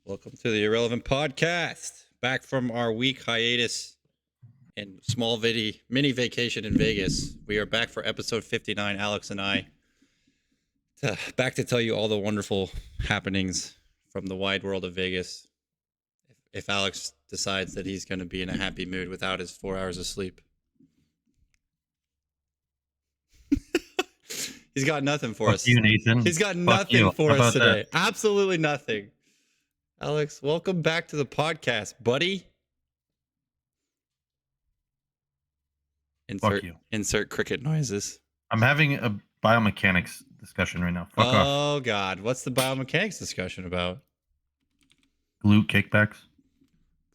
Welcome to the Irrelevant Podcast. Back from our week hiatus and mini vacation in Vegas. We are back for episode 59, Alex and I. Back to tell you all the wonderful happenings from the wide world of Vegas. If Alex decides that he's going to be in a happy mood without his 4 hours of sleep. He's got nothing for us. You, Nathan. He's got nothing for us today. That? Absolutely nothing. Alex, welcome back to the podcast, buddy. Insert cricket noises. I'm having a biomechanics discussion right now. Fuck off. Oh, God. What's the biomechanics discussion about? Glute kickbacks.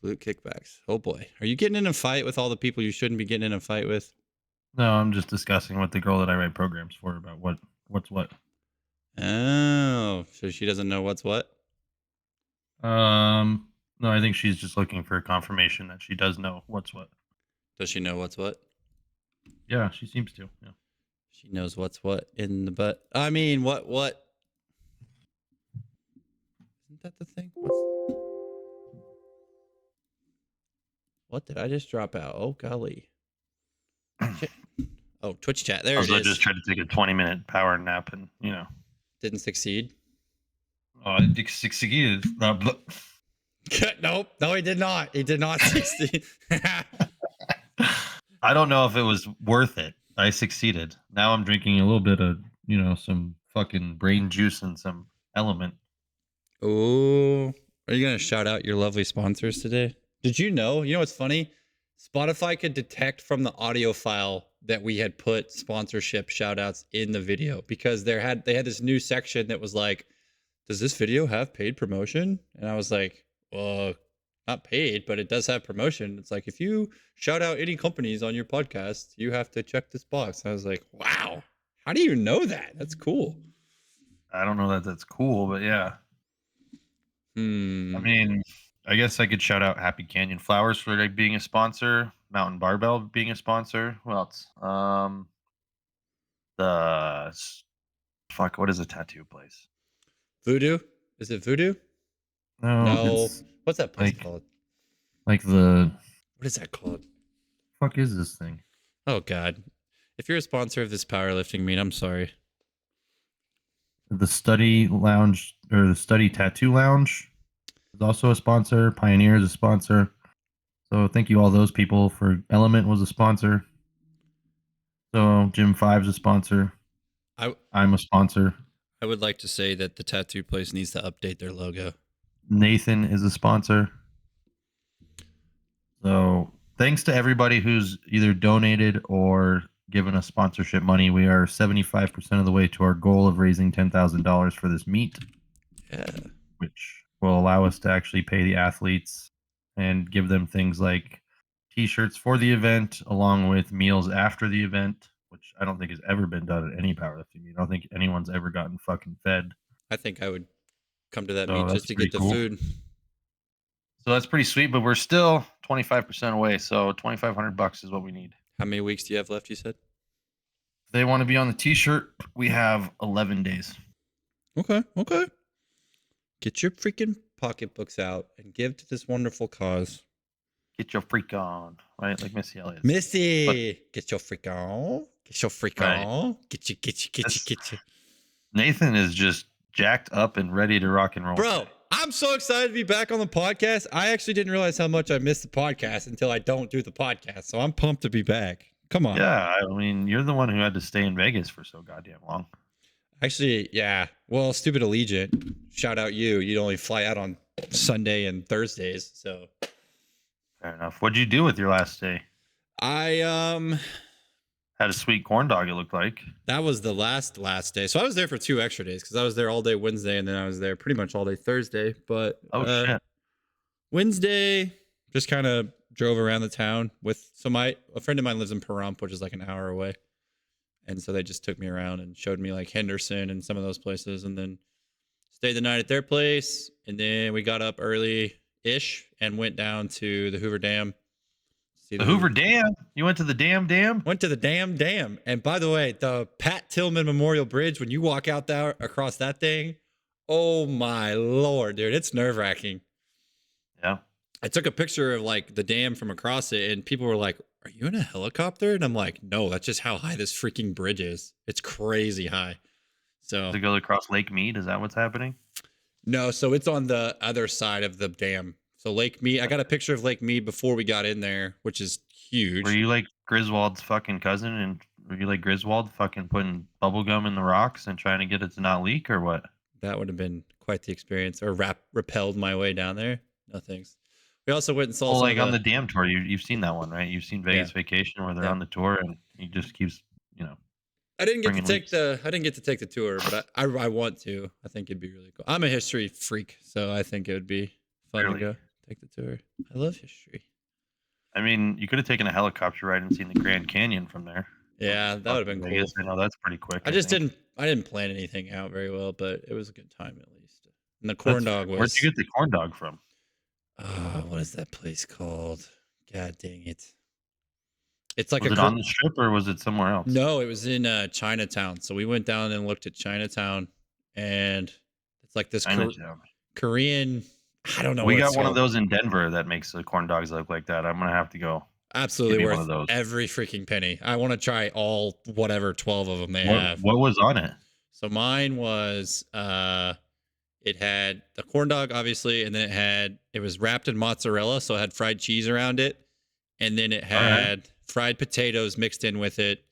Glute kickbacks. Oh, boy. Are you getting in a fight with all the people you shouldn't be getting in a fight with? No, I'm just discussing with the girl that I write programs for about what's what. Oh, so she doesn't know what's what? No, I think she's just looking for confirmation that she does know what's what. Does she know what's what? Yeah, she seems to. Yeah. She knows what's what in the butt. I mean, what? Isn't that the thing? What did I just drop out? Oh, golly. Oh, Twitch chat. There it is. I just tried to take a 20-minute power nap and, Didn't succeed. Oh, it succeeded. Nope. No, he did not. He did not succeed. I don't know if it was worth it. I succeeded. Now I'm drinking a little bit of, some fucking brain juice and some Element. Oh, are you going to shout out your lovely sponsors today? Did you know? You know what's funny? Spotify could detect from the audio file that we had put sponsorship shout outs in the video because they had this new section that was like, does this video have paid promotion? And I was like, well, not paid, but it does have promotion. It's like, if you shout out any companies on your podcast, you have to check this box. And I was like, wow, how do you know that? That's cool. I don't know that that's cool, but yeah. I mean, I guess I could shout out Happy Canyon Flowers for being a sponsor, Mountain Barbell being a sponsor. What else? What is the tattoo place? Voodoo? Is it Voodoo? No. What's that place called? What is that called? Fuck is this thing? Oh, God. If you're a sponsor of this powerlifting meet, I'm sorry. The Study Lounge or the Study Tattoo Lounge is also a sponsor. Pioneer is a sponsor. So thank you all those people. For Element was a sponsor. So Gym 5 is a sponsor. I'm a sponsor. I would like to say that the tattoo place needs to update their logo. Nathan is a sponsor. So thanks to everybody who's either donated or given us sponsorship money. We are 75% of the way to our goal of raising $10,000 for this meet. Yeah. Which will allow us to actually pay the athletes and give them things like t-shirts for the event, along with meals after the event, which I don't think has ever been done at any powerlifting meet. I don't think anyone's ever gotten fucking fed. I think I would come to that meet just to get the food. So that's pretty sweet, but we're still 25% away. So $2,500 is what we need. How many weeks do you have left, you said? If they want to be on the t-shirt, we have 11 days. Okay. Get your freaking pocketbooks out and give to this wonderful cause. Get your freak on, right? Like Missy Elliott. Get your freak on. Get your freak on. Get you. Nathan is just jacked up and ready to rock and roll. Bro, I'm so excited to be back on the podcast. I actually didn't realize how much I missed the podcast until I don't do the podcast. So I'm pumped to be back. Come on. Yeah, I mean, you're the one who had to stay in Vegas for so goddamn long. Actually, yeah. Well, stupid Allegiant. Shout out you. You'd only fly out on Sunday and Thursdays. So fair enough. What'd you do with your last day? I had a sweet corn dog, it looked like. That was the last day. So I was there for 2 extra days because I was there all day Wednesday and then I was there pretty much all day Thursday. But shit. Wednesday, just kind of drove around the town with a friend of mine lives in Pahrump, which is like an hour away. And so they just took me around and showed me like Henderson and some of those places, and then stayed the night at their place. And then we got up early-ish and went down to the Hoover Dam. The Hoover Dam? You went to the dam? Went to the dam. And by the way, the Pat Tillman Memorial Bridge, when you walk out there across that thing, Oh my Lord, dude. It's nerve wracking. Yeah. I took a picture of like the dam from across it, and people were like, "Are you in a helicopter?" And I'm like, "No, that's just how high this freaking bridge is. It's crazy high." So Does it go across Lake Mead? Is that what's happening? no, so it's on the other side of the dam. So Lake Mead, I got a picture of Lake Mead before we got in there, which is Were huge. you like Griswold's fucking cousin, and were you like Griswold fucking putting bubble gum in the rocks and trying to get it to not leak, or what? That would have been quite the experience. Or rappelled my way down there. No thanks. We also went and saw Well, some of like on the the dam tour, you've seen that one, right? You've seen yeah, Vegas Vacation where they're yeah. on the tour and he just keeps, you know, I didn't get to bringing take leaks. the tour, but I want to. I think it'd be really cool. I'm a history freak, so I think it would be fun to Clearly, go take the tour. I love history. I mean, you could have taken a helicopter ride and seen the Grand Canyon from there. Yeah, From that would have fucking been Vegas. cool. I know that's pretty quick. I I just think. didn't plan anything out very well, but it was a good time at least. And the That's corn fair. dog Where'd you was get the corn dog from? what is that place called? God dang it. It's like Was a it on the strip or was it somewhere else? no, it was in Chinatown. So we went down and looked at Chinatown, and it's like this Chinatown. Korean. I don't know We what got it's one of called. those in Denver that makes the corn dogs look like that. I'm gonna have to go get Absolutely me one of worth those. every freaking penny. I want to try all whatever 12 of them they What have. what was on it? So mine was it had the corn dog obviously, and then it was wrapped in mozzarella, so it had fried cheese around it, and then it All right. had fried potatoes mixed in with it,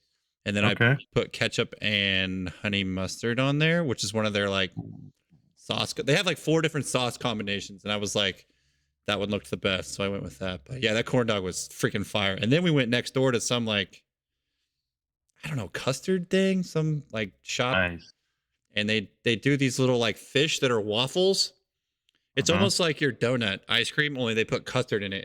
and then I Okay. put ketchup and honey mustard on there, which is one of their like sauce. They have like 4 different sauce combinations, and I was like, that one looked the best, so I went with that. But yeah, that corn dog was freaking fire. And then we went next door to some like I don't know custard thing, some like shop, Nice. and they do these little like fish that are waffles. It's Uh-huh. almost like your donut ice cream, only they put custard in it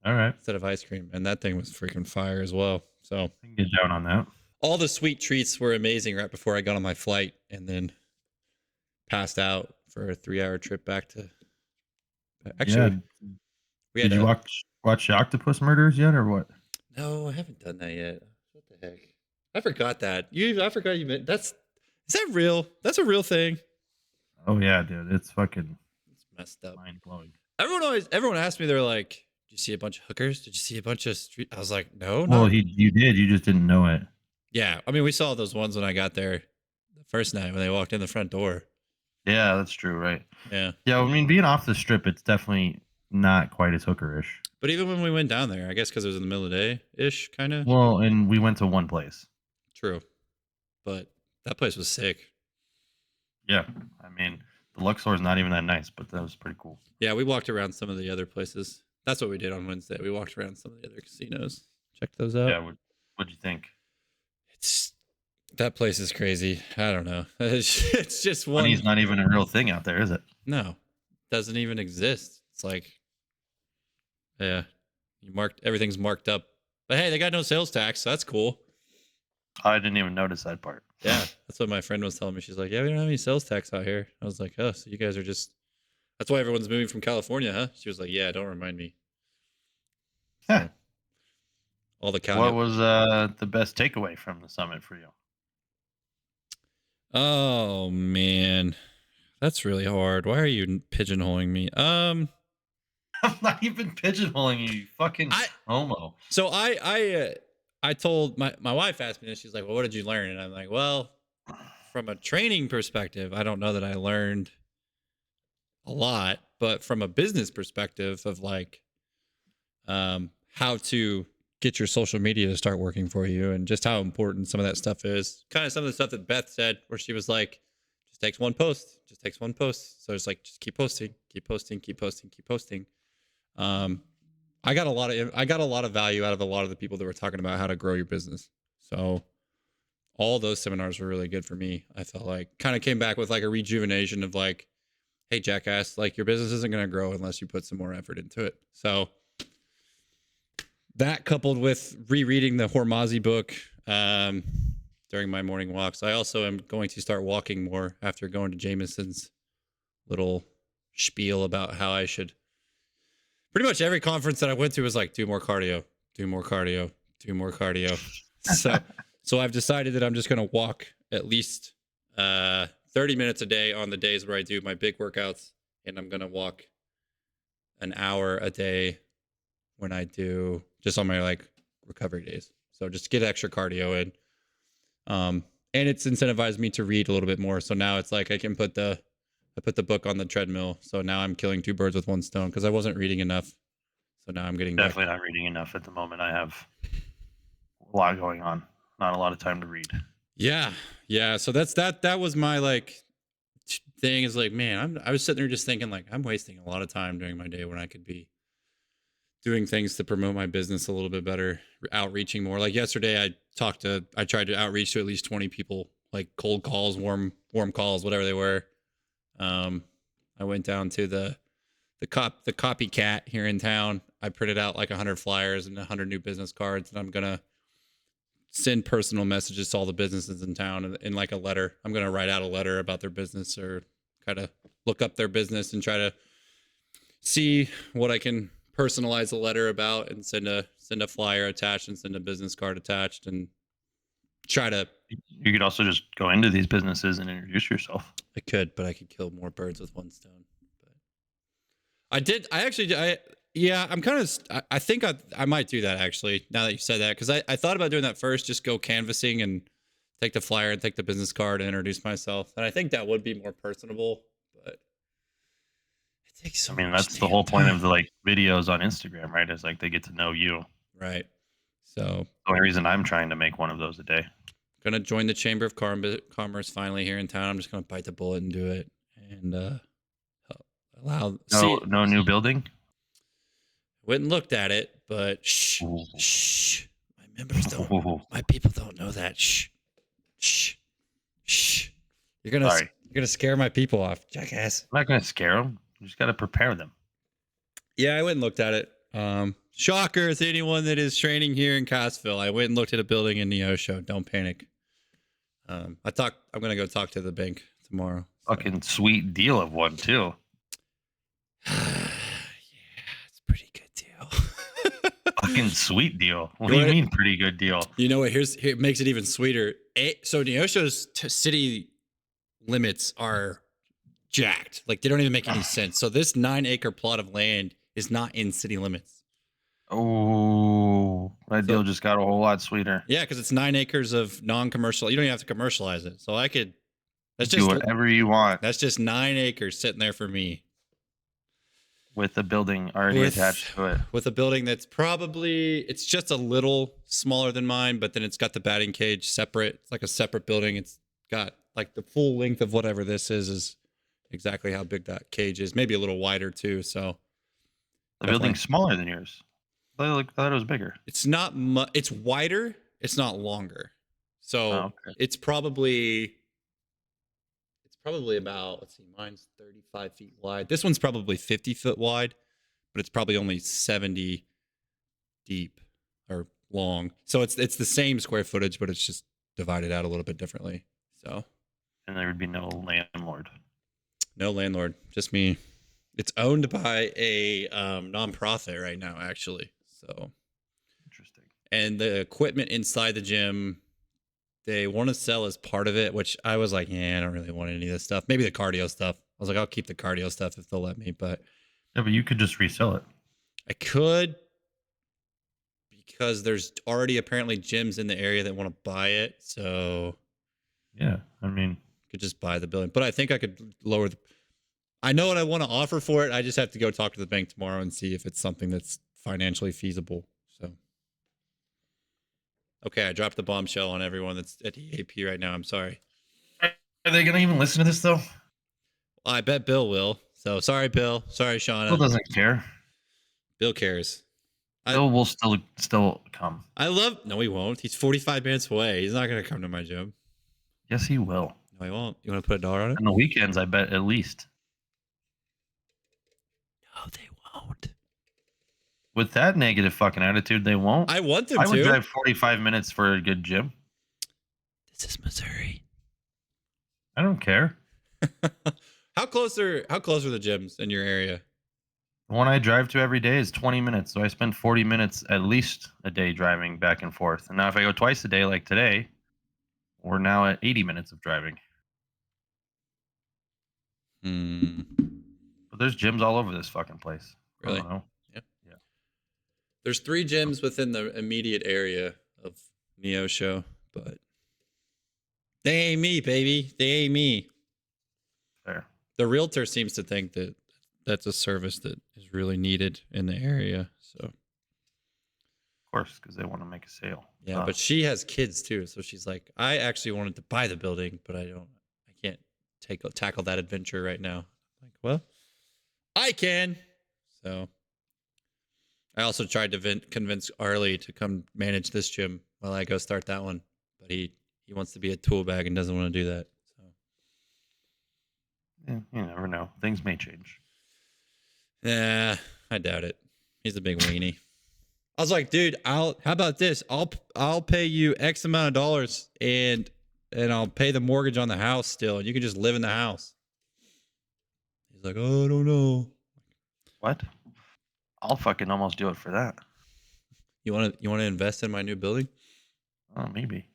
All right. instead of ice cream, and that thing was freaking fire as well. So I can get down on that. all the sweet treats were amazing right before I got on my flight, and then passed out for a 3-hour trip back to. Yeah. Actually, we had Did you a watch Octopus Murders yet, or what? no. I haven't done that yet. What the heck? I forgot that. I forgot you meant that's. Is that real? That's a real thing. Oh yeah, dude, it's fucking It's messed up. mind blowing. Everyone asked me. They're like, "Did you see a bunch of hookers? Did you see a bunch of street?" I was like, "No, Well, not." you did, you just didn't know it. Yeah, I mean, we saw those ones when I got there the first night when they walked in the front door. Yeah, that's true, right? Yeah, Yeah, I mean, being off the strip, it's definitely not quite as hookerish. but even when we went down there, I guess because it was in the middle of the day ish, kind of Well, and we went to one place. true. But that place was sick. Yeah, I mean, the Luxor is not even that nice, but that was pretty cool. Yeah, we walked around some of the other places. That's what we did on Wednesday. We walked around some of the other casinos, checked those out. Yeah, what'd you think? It's that place is crazy. I don't know. It's just one. Money's not even a real thing out there, is it? No, doesn't even exist. It's like, yeah, everything's marked up. But hey, they got no sales tax, so that's cool. I didn't even notice that part. Yeah, that's what my friend was telling me. She's like, yeah, we don't have any sales tax out here. I was like, oh, so you guys are just. That's why everyone's moving from California, huh? She was like, yeah, don't remind me. Huh. All the county. What was the best takeaway from the summit for you? Oh man, that's really hard. Why are you pigeonholing me? I'm not even pigeonholing you, you fucking I homo. so I told my wife asked me this. She's like, well, what did you learn? And I'm like, well, from a training perspective, I don't know that I learned a lot, but from a business perspective of like how to get your social media to start working for you and just how important some of that stuff is. Kind of some of the stuff that Beth said where she was like, just takes one post, just takes one post. So it's like, just keep posting, keep posting, keep posting, keep posting. I got a lot of value out of a lot of the people that were talking about how to grow your business. So all those seminars were really good for me. I felt like kind of came back with like a rejuvenation of like, hey, jackass, like your business isn't going to grow unless you put some more effort into it. So that coupled with rereading the Hormozzi book during my morning walks. I also am going to start walking more after going to Jameson's little spiel about how I should. Pretty much every conference that I went to was like, do more cardio, do more cardio, do more cardio. So I've decided that I'm just going to walk at least 30 30 minutes a day on the days where I do my big workouts, and I'm gonna walk an hour a day when I do just on my like recovery days. So just get extra cardio in. And it's incentivized me to read a little bit more. So now it's like I put the book on the treadmill. So now I'm killing two birds with one stone because I wasn't reading enough. So now I'm getting Definitely not reading enough at the moment. I have a lot going on. Not a lot of time to read. Yeah. So that was my like thing is like, man, I was sitting there just thinking like I'm wasting a lot of time during my day when I could be doing things to promote my business a little bit better, outreaching more. Like yesterday I tried to outreach to at least 20 people, like cold calls, warm calls, whatever they were. I went down to the copycat here in town. I printed out like 100 flyers and 100 new business cards, and I'm gonna send personal messages to all the businesses in town in like a letter. I'm gonna write out a letter about their business or kind of look up their business and try to see what I can personalize a letter about and send a flyer attached and send a business card attached and try to. You could also just go into these businesses and introduce yourself. I could, but I could kill more birds with one stone. But I'm kind of. I think I might do that actually. Now that you said that, because I thought about doing that first. Just go canvassing and take the flyer and take the business card and introduce myself. And I think that would be more personable. But it takes so. I mean, that's the whole point of the like videos on Instagram, right? Is like they get to know you. Right. So the only reason I'm trying to make one of those a day. Gonna join the Chamber of Commerce finally here in town. I'm just gonna bite the bullet and do it, and allow. No new building. Went and looked at it, but shh. My members don't. My people don't know that. Shh. You're gonna scare my people off, jackass. I'm not gonna scare them. You just gotta prepare them. Yeah, I went and looked at it. Shocker to anyone that is training here in Cassville. I went and looked at a building in Neosho. Don't panic. I'm gonna go talk to the bank tomorrow. So. Fucking sweet deal of one too. Yeah, it's a pretty good deal. Fucking sweet deal. What do you mean pretty good deal? You know what? Here it makes it even sweeter. So Neosho's city limits are jacked. Like they don't even make any sense. So this 9-acre plot of land is not in city limits. Oh, that deal just got a whole lot sweeter. Yeah, because it's 9 acres of non-commercial. You don't even have to commercialize it. So I could. That's do just whatever you want. That's just 9 acres sitting there for me. With a building already attached to it. With a building that's it's just a little smaller than mine, but then it's got the batting cage separate. It's like a separate building. It's got like the full length of whatever this is exactly how big that cage is. Maybe a little wider too. So the building's smaller than yours. I thought it was bigger. It's not it's wider. It's not longer. So it's probably about, let's see, mine's 35 feet wide. This one's probably 50 foot wide, but it's probably only 70 deep or long. So it's the same square footage, but it's just divided out a little bit differently. So. And there would be no landlord. No landlord, just me. It's owned by a nonprofit right now, actually. So interesting. And the equipment inside the gym, they want to sell as part of it, which I was like, yeah, I don't really want any of this stuff. Maybe the cardio stuff. I was like, I'll keep the cardio stuff if they'll let me. But yeah, but you could just resell it. I could, because there's already apparently gyms in the area that want to buy it. So yeah, I mean, could just buy the building. But I think I could lower I know what I want to offer for it. I just have to go talk to the bank tomorrow and see if it's something that's financially feasible. So, okay, I dropped the bombshell on everyone that's at EAP right now. I'm sorry. Are they going to even listen to this, though? Well, I bet Bill will. So, sorry, Bill. Sorry, Shauna. Bill doesn't care. Bill cares. Bill will still come. No, he won't. He's 45 minutes away. He's not going to come to my gym. Yes, he will. No, he won't. You want to put $1 on it? On the weekends, I bet at least. No, they won't. With that negative fucking attitude, they won't. I want them to. I would drive 45 minutes for a good gym. This is Missouri. I don't care. How close are the gyms in your area? The one I drive to every day is 20 minutes. So I spend 40 minutes at least a day driving back and forth. And now if I go twice a day like today, we're now at 80 minutes of driving. Hmm. But there's gyms all over this fucking place. Really? I don't know. There's 3 gyms within the immediate area of Neosho, but they ain't me, baby. They ain't me. Fair. The realtor seems to think that that's a service that is really needed in the area. So Of course, because they want to make a sale. yeah, but she has kids too, so she's like, I actually wanted to buy the building, but I can't tackle that adventure right now. Like, well, I can. So I also tried to convince Arlie to come manage this gym while I go start that one, but he wants to be a tool bag and doesn't want to do that. So yeah, you never know. Things may change. yeah, I doubt it. He's a big weenie. I was like, dude, how about this? I'll pay you X amount of dollars and I'll pay the mortgage on the house still, and you can just live in the house. He's like, oh, I don't know. What? I'll fucking almost do it for that. You want to invest in my new building? Oh, maybe.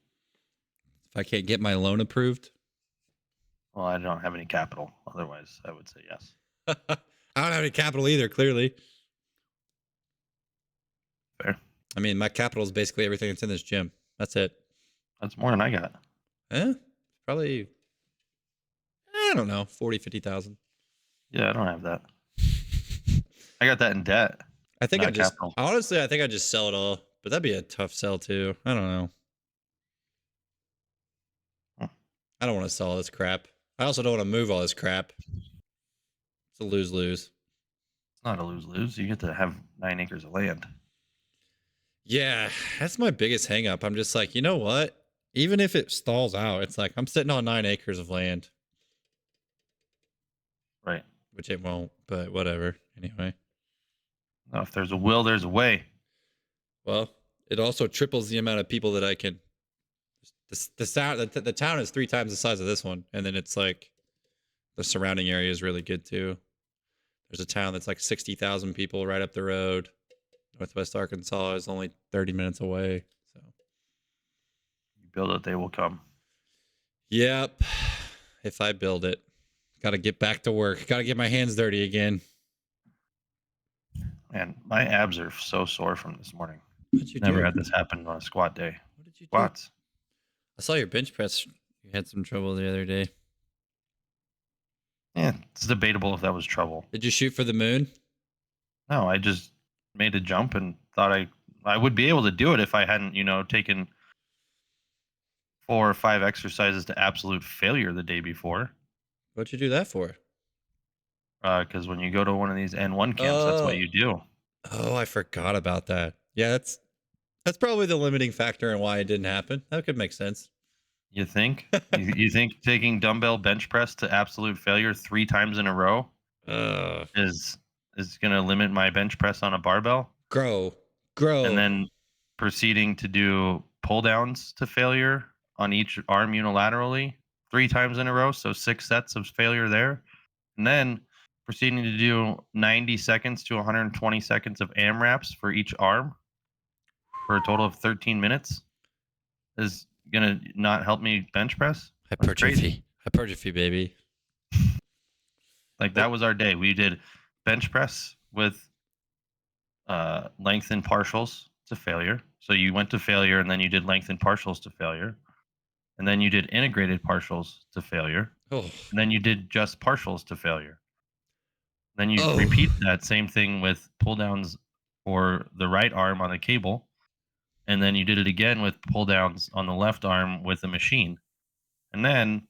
If I can't get my loan approved, Well, I don't have any capital. Otherwise, I would say yes. I don't have any capital either. Clearly, Fair. I mean, my capital is basically everything that's in this gym. That's it. That's more than I got. Probably, I don't know, 40, 50,000. Yeah, I don't have that. I got that in debt. I think Not capital. honestly, I think I just sell it all, but that'd be a tough sell too. I don't know. I don't want to sell all this crap. I also don't want to move all this crap. It's a lose-lose. It's not a lose-lose. You get to have 9 acres of land. Yeah, that's my biggest hang up. I'm just like, you know what? Even if it stalls out, it's like I'm sitting on 9 acres of land. Right. Which it won't, but whatever. Anyway. No, if there's a will, there's a way. Well, it also triples the amount of people that I can. The town is 3 times the size of this one, and then it's like the surrounding area is really good too. There's a town that's like 60,000 people right up the road. Northwest Arkansas is only 30 minutes away. So You build it, they will come. yep. If I build it, got to get back to work. Got to get my hands dirty again. Man, my abs are so sore from this morning. What did you Never do? had this happen on a squat day. What did you do? Squats. I saw your bench press. You had some trouble the other day. Yeah, it's debatable if that was trouble. Did you shoot for the moon? No, I just made a jump and thought I would be able to do it if I hadn't, taken 4 or 5 exercises to absolute failure the day before. What'd you do that for? Because when you go to one of these N1 camps, that's what you do. Oh, I forgot about that. Yeah, that's probably the limiting factor in why it didn't happen. That could make sense. You think? you think taking dumbbell bench press to absolute failure 3 times in a row is going to limit my bench press on a barbell? Grow. And then proceeding to do pull downs to failure on each arm unilaterally 3 times in a row, so 6 sets of failure there. And then proceeding to do 90 seconds to 120 seconds of AMRAPs for each arm for a total of 13 minutes is going to not help me bench press. Hypertrophy, baby. Like, that was our day. We did bench press with length and partials to failure. So you went to failure, and then you did length and partials to failure. And then you did integrated partials to failure. Oh. And then you did just partials to failure. Then you repeat that same thing with pull downs for the right arm on the cable. And then you did it again with pull downs on the left arm with a machine. And then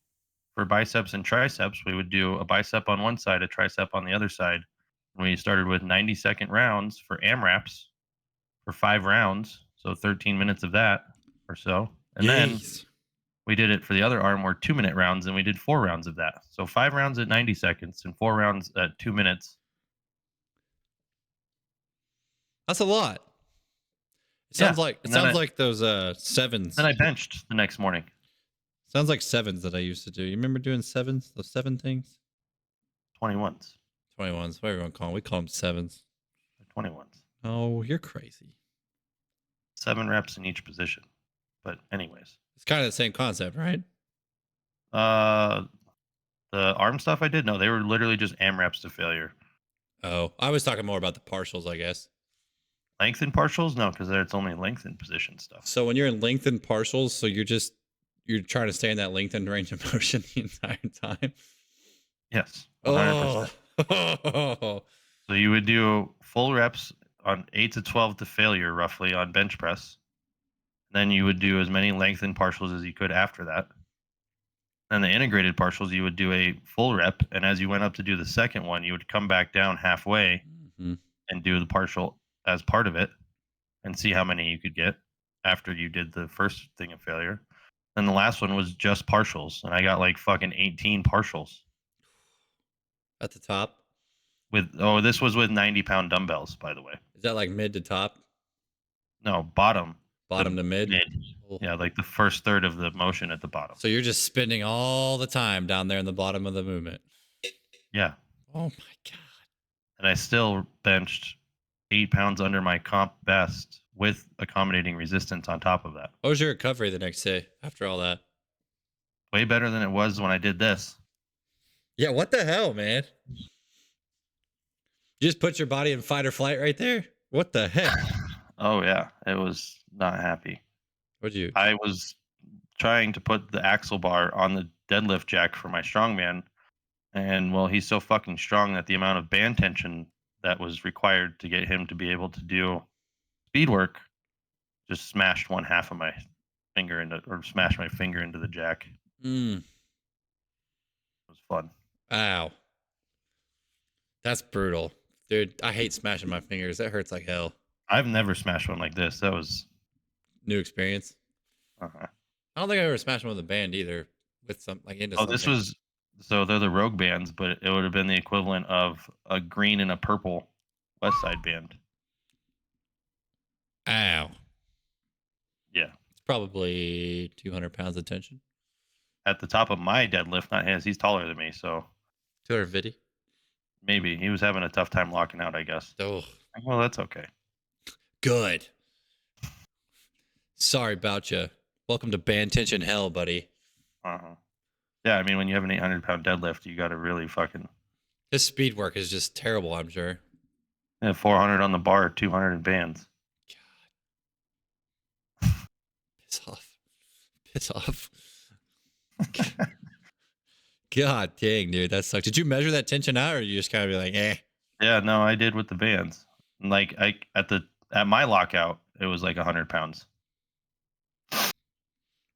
for biceps and triceps, we would do a bicep on one side, a tricep on the other side. We started with 90-second rounds for AMRAPs for 5 rounds. So 13 minutes of that or so. And then we did it for the other arm, were 2-minute rounds, and we did 4 rounds of that. So 5 rounds at 90 seconds and 4 rounds at 2 minutes. That's a lot. It sounds like those sevens. Then I benched the next morning. Sounds like sevens that I used to do. You remember doing sevens? Those 7 things? 21s. 21s. Whatever you want to call them. We call them sevens. 21s. Oh, you're crazy. 7 reps in each position. But anyways. It's kind of the same concept, right? The arm stuff I did, no, they were literally just AMRAPs to failure. Oh, I was talking more about the partials, I guess. Lengthen partials? No, because it's only lengthened position stuff. So when you're in lengthened partials, so you're trying to stay in that lengthened range of motion the entire time. Yes, 100%. Oh, So you would do full reps on 8 to 12 to failure, roughly, on bench press. Then you would do as many lengthened partials as you could after that. Then the integrated partials, you would do a full rep, and as you went up to do the second one, you would come back down halfway Mhm. and do the partial as part of it, and see how many you could get after you did the first thing of failure. And the last one was just partials, and I got like fucking 18 partials At the top. this was with 90-pound dumbbells, by the way. Is that like mid to top? No, bottom. Bottom to mid? Oh. Yeah, like the first third of the motion at the bottom. So you're just spinning all the time down there in the bottom of the movement. Yeah. Oh my God. And I still benched 8 pounds under my comp best with accommodating resistance on top of that. What was your recovery the next day after all that? Way better than it was when I did this. Yeah, what the hell, man? You just put your body in fight or flight right there? What the heck? Oh yeah, it was not happy. What'd you? I was trying to put the axle bar on the deadlift jack for my strongman, and well, he's so fucking strong that the amount of band tension that was required to get him to be able to do speed work just smashed one half of my finger smashed my finger into the jack. Mm. It was fun. Ow. That's brutal. Dude, I hate smashing my fingers. That hurts like hell. I've never smashed one like this. That was New experience. uh-huh. I don't think I ever smashed one with a band either. With some like into Oh, something. this was so they're the Rogue bands, but it would have been the equivalent of a green and a purple West Side band. Ow. Yeah. It's probably 200 pounds of tension. At the top of my deadlift, not his. He's taller than me, so 250. maybe he was having a tough time locking out, I guess. Oh, Well, that's okay. good. Sorry about you. Welcome to band tension hell, buddy. Uh-huh. Yeah, I mean, when you have an 800-pound deadlift, you got to really fucking This speed work is just terrible, I'm sure. 400 on the bar, 200 in bands. God. Piss off. Piss off. God dang, dude, that sucks. Did you measure that tension out, or you just kind of be like, eh? Yeah, no, I did with the bands. And like at my lockout, it was like 100 pounds.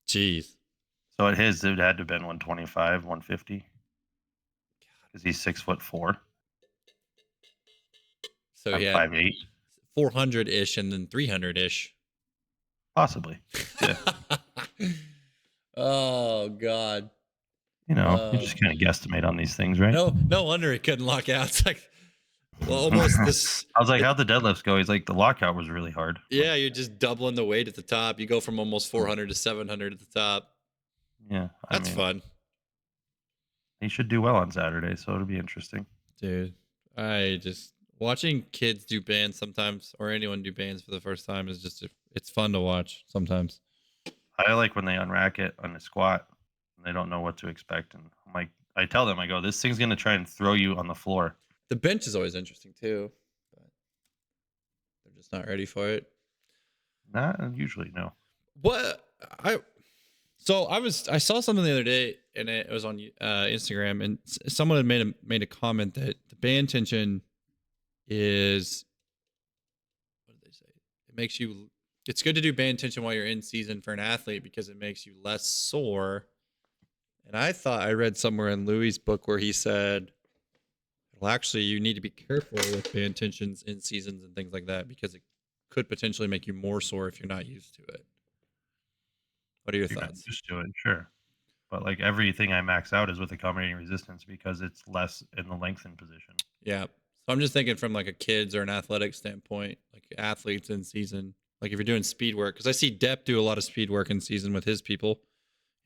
Jeez. So at his, it had to have been 125, 150. Because he's 6'4". So I'm yeah, 5'8". 400-ish and then 300-ish. Possibly. Yeah. Oh God. You know, you just kind of guesstimate on these things, right? No wonder he couldn't lock out. It's like, well, almost this. I was like, how'd the deadlifts go? He's like, the lockout was really hard. Yeah, you're just doubling the weight at the top. You go from almost 400 to 700 at the top. Yeah. That's fun. He should do well on Saturday, so it'll be interesting. Dude, I just watching kids do bands sometimes, or anyone do bands for the first time, is just it's fun to watch sometimes. I like when they unrack it on the squat and they don't know what to expect. And I'm like, I tell them, I go, this thing's gonna try and throw you on the floor. The bench is always interesting too, but they're just not ready for it. Not usually, no. What I saw something the other day, and it was on Instagram, and someone had made a comment that the band tension is, what did they say? It makes you. It's good to do band tension while you're in season for an athlete because it makes you less sore. And I thought I read somewhere in Louis' book where he said, well, actually, you need to be careful with band tensions in seasons and things like that because it could potentially make you more sore if you're not used to it. What are your thoughts? Just do it, sure. But like everything I max out is with accommodating resistance because it's less in the lengthened position. Yeah. So I'm just thinking from like a kids or an athletic standpoint, like athletes in season, like if you're doing speed work, because I see Depp do a lot of speed work in season with his people.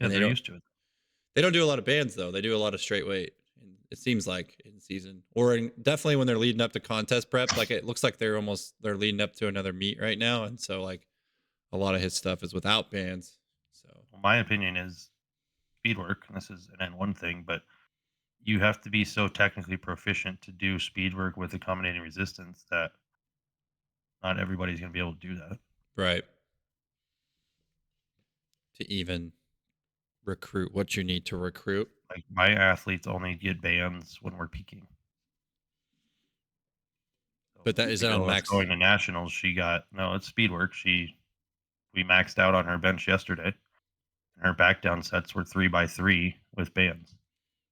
Yeah, And they're used to it. They don't do a lot of bands though. They do a lot of straight weight. And it seems like in season, or definitely when they're leading up to contest prep. Like it looks like they're leading up to another meet right now, and so like a lot of his stuff is without bands. So Well, my opinion is speed work, and this is an N1 thing, but you have to be so technically proficient to do speed work with accommodating resistance that not everybody's going to be able to do that. Right. To even recruit what you need to recruit. Like my athletes only get bands when we're peaking. So But that is that on Miguel that's max. going to nationals. She got no, it's speed work. We maxed out on her bench yesterday. And her back down sets were 3x3 with bands.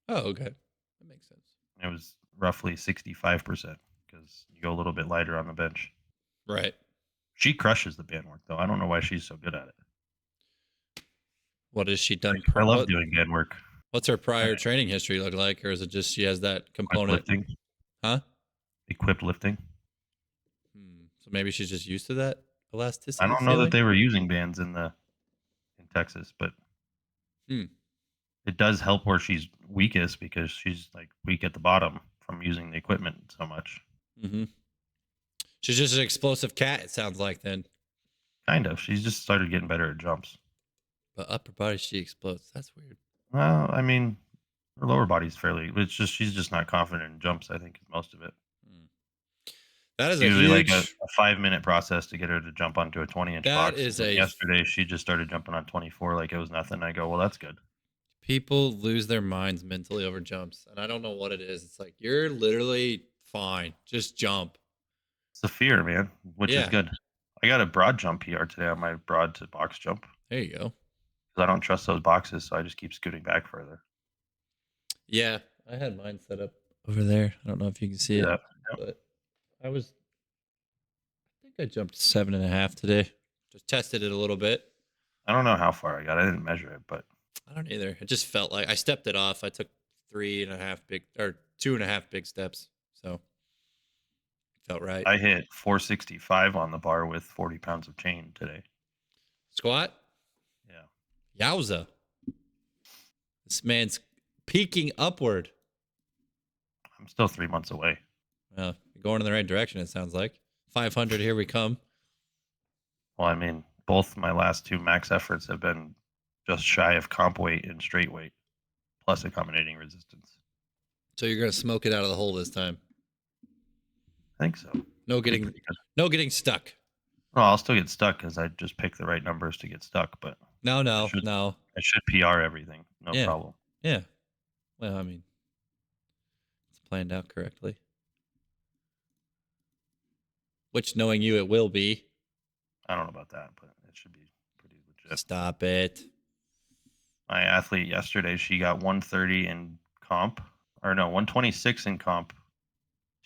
Oh, okay. That makes sense. It was roughly 65% because you go a little bit lighter on the bench. Right. She crushes the band work though. I don't know why she's so good at it. What has she done? I love doing band work. What's her prior training history look like, or is it just she has that component? Lifting. Huh? Equipped lifting. So maybe she's just used to that elasticity. I don't know that they were using bands in Texas, but it does help where she's weakest because she's like weak at the bottom from using the equipment so much. Mm-hmm. She's just an explosive cat. It sounds like then. Kind of. She's just started getting better at jumps. But upper body, she explodes. That's weird. Well, I mean, her lower body's fairly. It's just she's just not confident in jumps. I think is most of it. That is usually huge, like a 5-minute process to get her to jump onto a 20-inch box. That is yesterday she just started jumping on 24 like it was nothing. I go, well, that's good. People lose their minds mentally over jumps, and I don't know what it is. It's like you're literally fine. Just jump. It's the fear, man, which is good. I got a broad jump PR today on my broad to box jump. There you go. Because I don't trust those boxes, so I just keep scooting back further. Yeah, I had mine set up over there. I don't know if you can see it, but I think I jumped 7.5 today. Just tested it a little bit. I don't know how far I got. I didn't measure it, but I don't either. It just felt like I stepped it off. I took 2.5 big steps. So it felt right. I hit 465 on the bar with 40 pounds of chain today. Squat? Yeah. Yowza. This man's peaking upward. I'm still 3 months away. Well, you're going in the right direction, it sounds like. 500, here we come. Well, I mean, both my last 2 max efforts have been just shy of comp weight and straight weight, plus accommodating resistance. So you're going to smoke it out of the hole this time? I think so. No getting stuck. Well, I'll still get stuck because I just pick the right numbers to get stuck, but no. I should PR everything. No problem. Yeah. Well, I mean, it's planned out correctly. Which, knowing you, it will be. I don't know about that, but it should be pretty legit. Stop it. My athlete yesterday, she got 130 in comp, or no, 126 in comp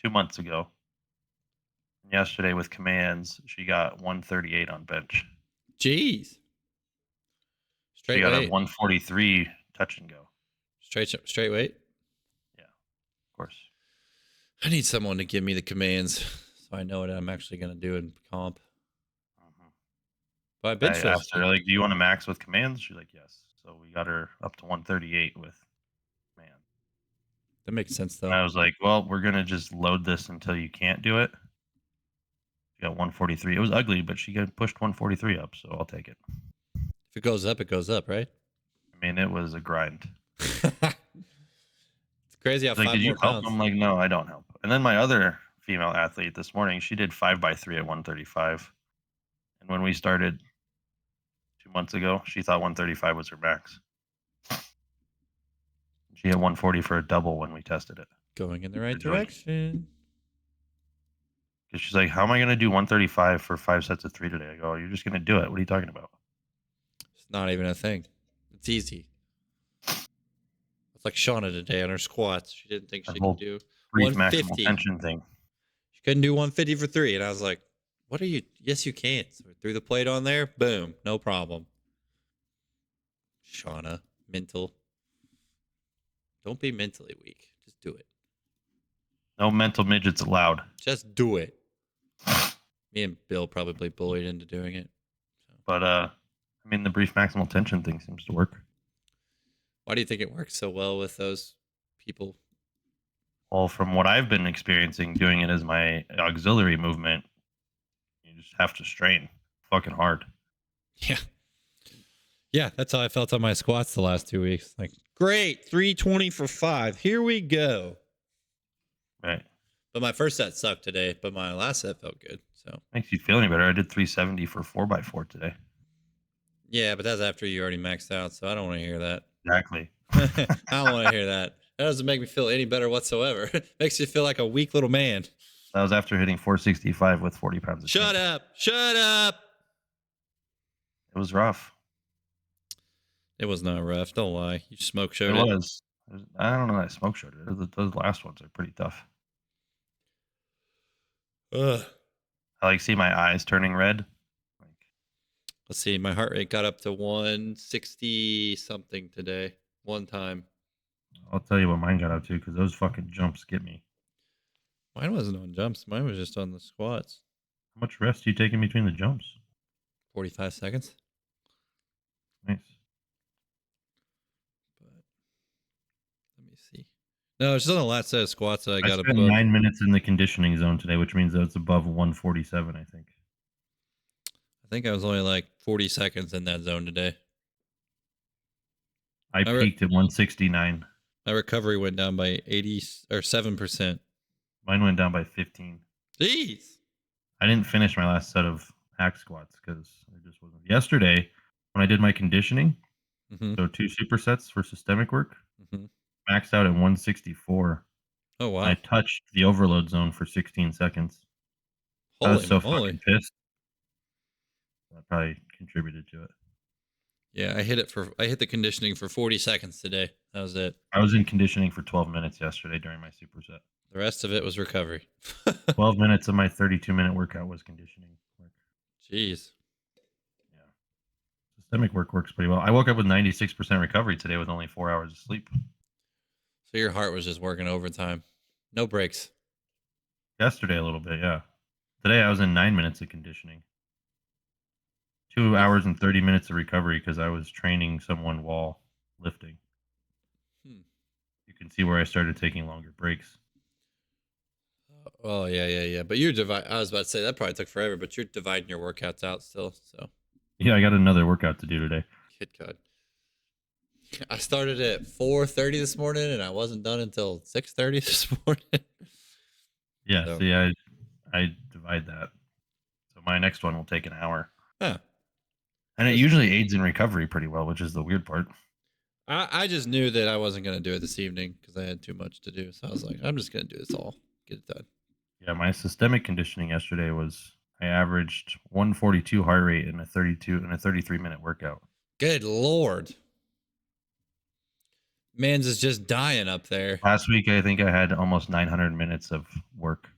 2 months ago. Yesterday with commands, she got 138 on bench. Jeez. Straight she got weight. A 143 touch and go. Straight weight? Yeah, of course. I need someone to give me the commands so I know what I'm actually going to do in comp. But I asked her, like, do you want to max with commands? She's like, yes. So we got her up to 138 with command. That makes sense, though. And I was like, well, we're going to just load this until you can't do it. She got 143. It was ugly, but she got pushed 143 up, so I'll take it. If it goes up, right? I mean, it was a grind. It's crazy how like, 5 did you more help? pounds. I'm like, no, I don't help. And then my other female athlete this morning, she did 5x3 at 135. And when we started 2 months ago, she thought 135 was her max. She hit 140 for a double when we tested it. Going in the right direction. Because she's like, how am I going to do 135 for 5 sets of 3 today? I go, you're just going to do it. What are you talking about? It's not even a thing. It's easy. It's like Shauna today on her squats. She didn't think she could do brief maximal tension thing. She couldn't do 150 for 3. And I was like, what are you? Yes, you can. So we threw the plate on there. Boom. No problem. Shauna, mental. Don't be mentally weak. Just do it. No mental midgets allowed. Just do it. Me and Bill probably bullied into doing it. So. But, I mean, the brief maximal tension thing seems to work. Why do you think it works so well with those people? Well, from what I've been experiencing, doing it as my auxiliary movement, you just have to strain fucking hard. Yeah. Yeah, that's how I felt on my squats the last 2 weeks. Like, Great. 320 for 5. Here we go. Right. But my first set sucked today, but my last set felt good. So Makes you feel any better. I did 370 for 4x4 today. yeah, but that's after you already maxed out. So I don't want to hear that. Exactly. I don't want to hear that. That doesn't make me feel any better whatsoever. Makes you feel like a weak little man. That was after hitting 465 with 40 pounds of Shut change. up. Shut up. It was rough. It was not rough. Don't lie. You smoke showed It it. was. I don't know that I smoke showed it. Those last ones are pretty tough. Ugh. I like see my eyes turning red. Like, Let's see. My heart rate got up to 160 something today. One time. I'll tell you what mine got up to because those fucking jumps get me. Mine wasn't on jumps. Mine was just on the squats. How much rest do you take in between the jumps? 45 seconds. Nice. But let me see. No, it's just on the last set of squats that I I got spent above. 9 minutes in the conditioning zone today, which means that it's above 147, I think. I think I was only like 40 seconds in that zone today. I peaked at 169. My recovery went down by 80 or 7%. Mine went down by 15. Jeez. I didn't finish my last set of hack squats because I just wasn't. Yesterday, when I did my conditioning, Mm-hmm. so 2 supersets for systemic work, Mm-hmm. maxed out at 164. Oh, wow. I touched the overload zone for 16 seconds. I was so fucking pissed. That probably contributed to it. Yeah, I hit the conditioning for 40 seconds today. That was it. I was in conditioning for 12 minutes yesterday during my superset. The rest of it was recovery. 12 minutes of my 32-minute workout was conditioning work. Jeez. Yeah. Systemic work works pretty well. I woke up with 96% recovery today with only 4 hours of sleep. So your heart was just working overtime. No breaks. Yesterday a little bit, yeah. Today I was in 9 minutes of conditioning. 2 hours and 30 minutes of recovery because I was training someone while lifting. You can see where I started taking longer breaks. Oh, yeah. But you're I was about to say that probably took forever, but you're dividing your workouts out still. So yeah, I got another workout to do today. Good God. I started at 4:30 this morning and I wasn't done until 6:30 this morning. Yeah, so. See, I divide that. So my next one will take an hour. Huh. And it usually aids in recovery pretty well, which is the weird part. I just knew that I wasn't going to do it this evening because I had too much to do. So I was like, I'm just going to do this all. Get it done. Yeah, my systemic conditioning yesterday was I averaged 142 heart rate in a 33-minute workout. Good Lord. Mans is just dying up there. Last week, I think I had almost 900 minutes of work.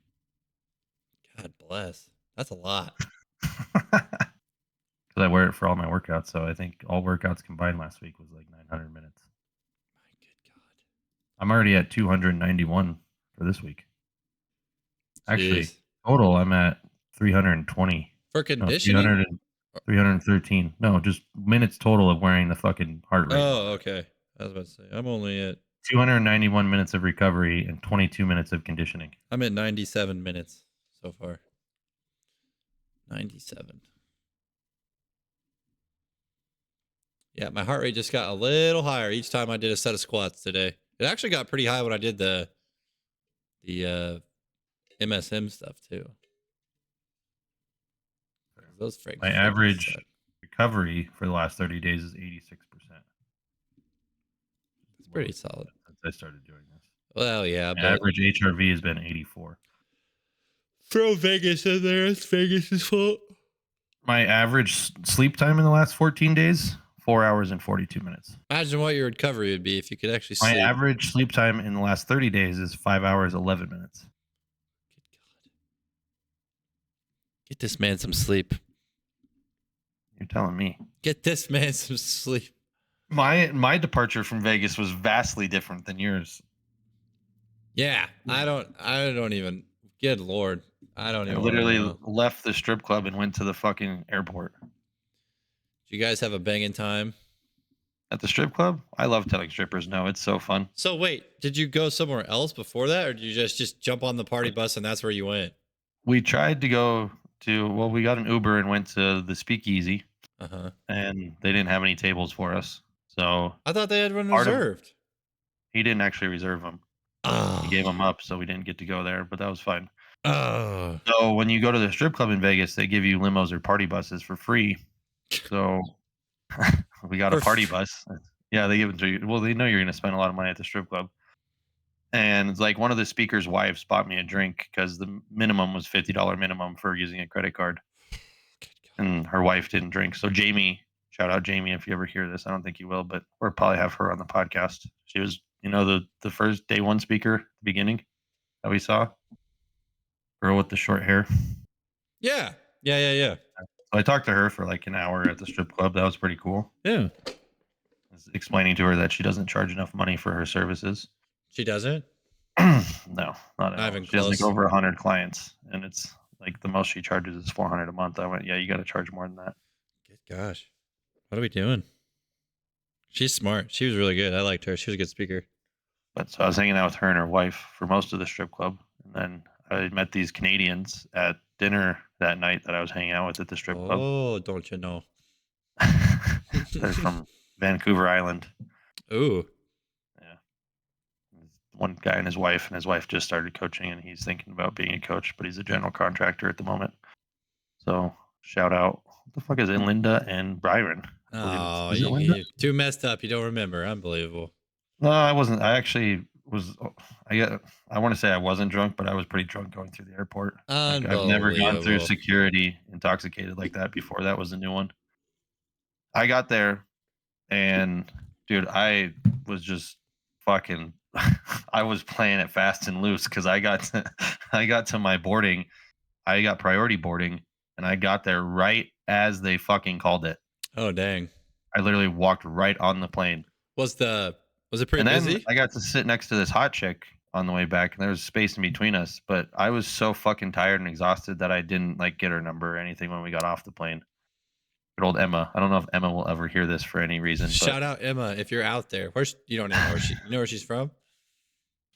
God bless. That's a lot. Because I wear it for all my workouts. So I think all workouts combined last week was like 900 minutes. My good God. I'm already at 291 for this week. Actually, Jeez. total, I'm at 320. For conditioning? No, 313. No, just minutes total of wearing the fucking heart rate. Oh, okay. I was about to say, I'm only at 291 minutes of recovery and 22 minutes of conditioning. I'm at 97 minutes so far. 97. Yeah, my heart rate just got a little higher each time I did a set of squats today. It actually got pretty high when I did the MSM stuff too. Those freaks. My average recovery for the last 30 days is 86%. It's pretty solid. Since I started doing this. Well, yeah. My average HRV has been 84. Throw Vegas in there. It's Vegas' fault. My average sleep time in the last 14 days, 4 hours and 42 minutes. Imagine what your recovery would be if you could actually sleep. My average sleep time in the last 30 days is 5 hours, 11 minutes. Good God. Get this man some sleep. You're telling me. Get this man some sleep. My departure from Vegas was vastly different than yours. Yeah, I don't even. Good Lord, I don't even. I literally know. left the strip club and went to the fucking airport. Do you guys have a banging time at the strip club? I love telling strippers no. It's so fun. So wait, did you go somewhere else before that, or did you just jump on the party bus and that's where you went? We tried to go to. Well, we got an Uber and went to the Speakeasy. Uh-huh. And they didn't have any tables for us. So I thought they had one part of reserved. he didn't actually reserve them. He gave them up, so we didn't get to go there, but that was fine. Oh. So when you go to the strip club in Vegas, they give you limos or party buses for free. So we got a For party f- bus. Yeah, they give it to you. Well, they know you're gonna spend a lot of money at the strip club. And it's like one of the speaker's wives bought me a drink because the minimum was $50 minimum for using a credit card. And her wife didn't drink. So Jamie, shout out Jamie if you ever hear this. I don't think you will, but we'll probably have her on the podcast. She was, the first day one speaker at the beginning that we saw. Girl with the short hair. Yeah. Yeah. So I talked to her for like an hour at the strip club. That was pretty cool. Yeah. I was explaining to her that she doesn't charge enough money for her services. She doesn't? No, not at Not all. even She has like close. over 100 clients, and it's like the most she charges is 400 a month. I went, yeah, you got to charge more than that. Good gosh. What are we doing? She's smart. She was really good. I liked her. She was a good speaker. But so I was hanging out with her and her wife for most of the strip club, and then I met these Canadians at dinner that night that I was hanging out with at the strip club. Oh, don't you know? They're from Vancouver Island. Ooh. Yeah. One guy and his wife just started coaching, and he's thinking about being a coach, but he's a general contractor at the moment. So shout out. What the fuck is it? Linda and Byron. I believe Oh, is it Linda? you're too messed up. You don't remember. Unbelievable. No, I wasn't. I actually was. I want to say I wasn't drunk, but I was pretty drunk going through the airport. Like I've never gone through Unbelievable. security intoxicated like that before. That was a new one. I got there, and dude, I was just fucking. I was playing it fast and loose because I got to my boarding. I got priority boarding, and I got there right as they fucking called it. Oh, dang. I literally walked right on the plane. Was it pretty And then busy? I got to sit next to this hot chick on the way back, and there was space in between us. But I was so fucking tired and exhausted that I didn't like get her number or anything when we got off the plane. Good old Emma. I don't know if Emma will ever hear this for any reason, Shout out Emma if you're out there. You don't know where she's from?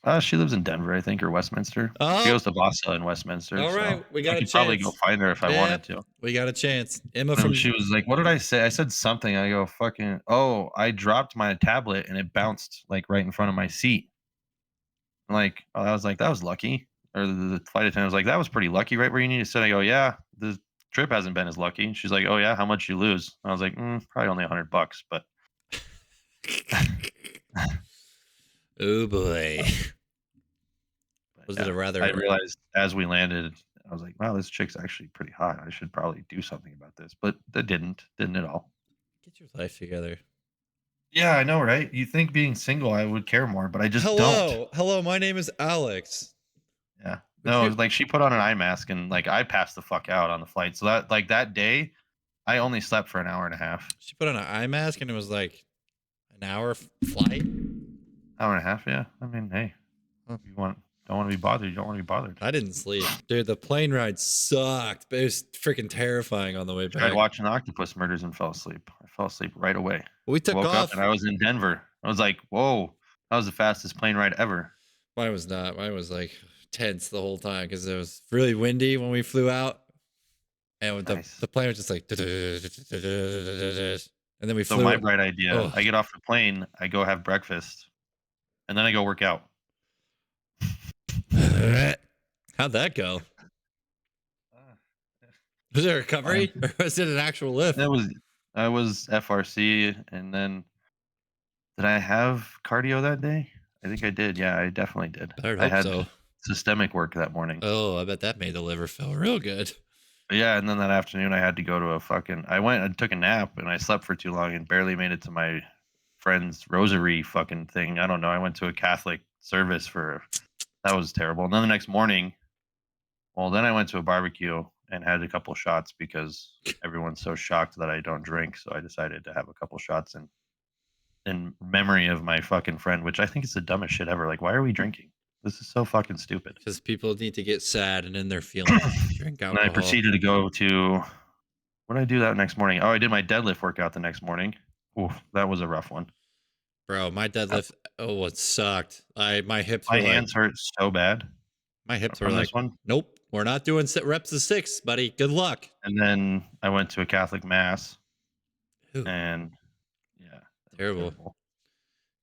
but she lives in Denver, I think, or Westminster. Oh. She goes to Vasa in Westminster. All right, so we got I a could probably chance. go find her if I Yeah, wanted to. We got a chance. Emma And from she was like, "What did I say?" I said something. I go, "Fucking oh!" I dropped my tablet and it bounced like right in front of my seat. Like I was like, that was lucky. Or the flight attendant was like, that was pretty lucky, right where you need to sit. I go, yeah, the trip hasn't been as lucky. She's like, oh yeah, how much you lose? I was like, probably only $100, but Oh boy. Was it a rather I realized as we landed, I was like, wow, this chick's actually pretty hot. I should probably do something about this, but that didn't at all. Get your life together. Yeah, I know, right? You think being single, I would care more, but I just don't. Hello, my name is Alex. Yeah. Would No, you- like she put on an eye mask and like I passed the fuck out on the flight. So that day, I only slept for an hour and a half. She put on an eye mask and it was like an hour flight. Hour and a half, yeah. I mean, hey, if you don't want to be bothered, you don't want to be bothered. I didn't sleep. Dude, the plane ride sucked, but it was freaking terrifying on the way back. Tried watching the Octopus Murders and fell asleep. I fell asleep right away. We took Woke off. up and I was in Denver. I was like, whoa, that was the fastest plane ride ever. Mine was not. Mine was like tense the whole time because it was really windy when we flew out. And with Nice. the plane was just like, and then we flew. So my bright idea, Oh. I get off the plane, I go have breakfast, and then I go work out. How'd that go? Was it a recovery or was it an actual lift? I was FRC, and then did I have cardio that day? I think I did. Yeah, I definitely did. I had so. systemic work that morning. Oh, I bet that made the liver feel real good. Yeah, and then that afternoon I had to go to I went and took a nap, and I slept for too long and barely made it to my friend's rosary fucking thing. I don't know. I went to a Catholic service that was terrible. And then the next morning, then I went to a barbecue and had a couple shots because everyone's so shocked that I don't drink. So I decided to have a couple shots in memory of my fucking friend, which I think is the dumbest shit ever. Like, why are we drinking? This is so fucking stupid. Because people need to get sad and in their feelings drink alcohol. And I proceeded to go to, what did I do that next morning? Oh, I did my deadlift workout the next morning. Oof, that was a rough one. Bro, my deadlift, it sucked. My hips My were hands hurt so bad. My hips were from like, this one. Nope, we're not doing reps of 6, buddy. Good luck. And then I went to a Catholic mass. Ooh. And yeah, Terrible.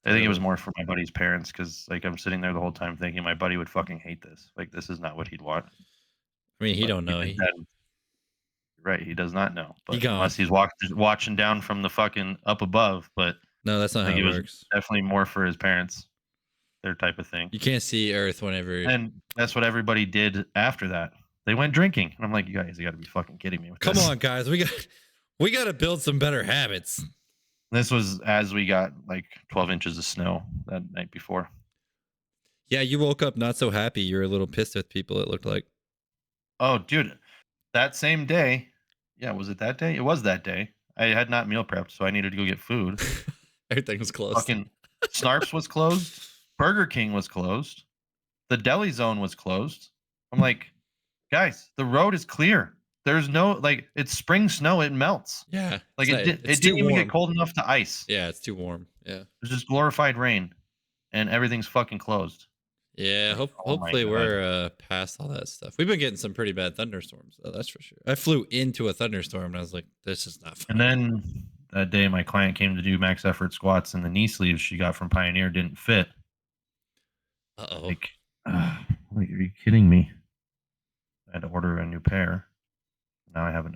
I think it was Terrible. more for my buddy's parents because, like, I'm sitting there the whole time thinking my buddy would fucking hate this. Like, this is not what he'd want. I mean, he But don't know. his dad, right? He does not know. He But gone. unless he's watching down from the fucking up above. But No, that's I not how think it it was works. definitely more for his parents, their type of thing. You can't see Earth whenever. And that's what everybody did after that. They went drinking. And I'm like, you guys, you got to be fucking kidding me with Come this. on, guys. We got to build some better habits. This was as we got like 12 inches of snow that night before. Yeah, you woke up not so happy. You were a little pissed with people, it looked like. Oh, dude, that same day. Yeah, was it that day? It was that day. I had not meal prepped, so I needed to go get food. Everything was closed. Fucking Snarps was closed. Burger King was closed. The deli zone was closed. I'm like, guys, the road is clear. There's no, like, it's spring snow. It melts. Yeah. Like, it's it too didn't even warm. get cold enough to ice. Yeah, it's too warm. Yeah. It was just glorified rain, and everything's fucking closed. Yeah, Oh my hopefully God. we're past all that stuff. We've been getting some pretty bad thunderstorms, though, that's for sure. I flew into a thunderstorm, and I was like, this is not fun. And then that day, my client came to do max effort squats, and the knee sleeves she got from Pioneer didn't fit. Uh-oh. Like, are you kidding me? I had to order a new pair. Now I have a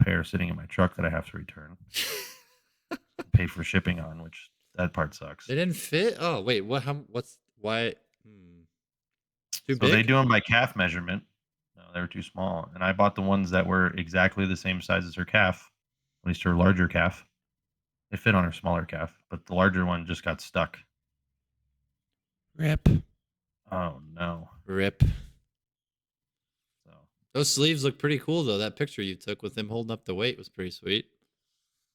pair sitting in my truck that I have to return. Pay for shipping on, which that part sucks. They didn't fit? Oh, wait. Why? Too So big? they do them by calf measurement. No, they were too small. And I bought the ones that were exactly the same size as her calf, at least her larger calf. They fit on her smaller calf, but the larger one just got stuck. Rip. Oh, no. Rip. So Those sleeves look pretty cool, though. That picture you took with him holding up the weight was pretty sweet.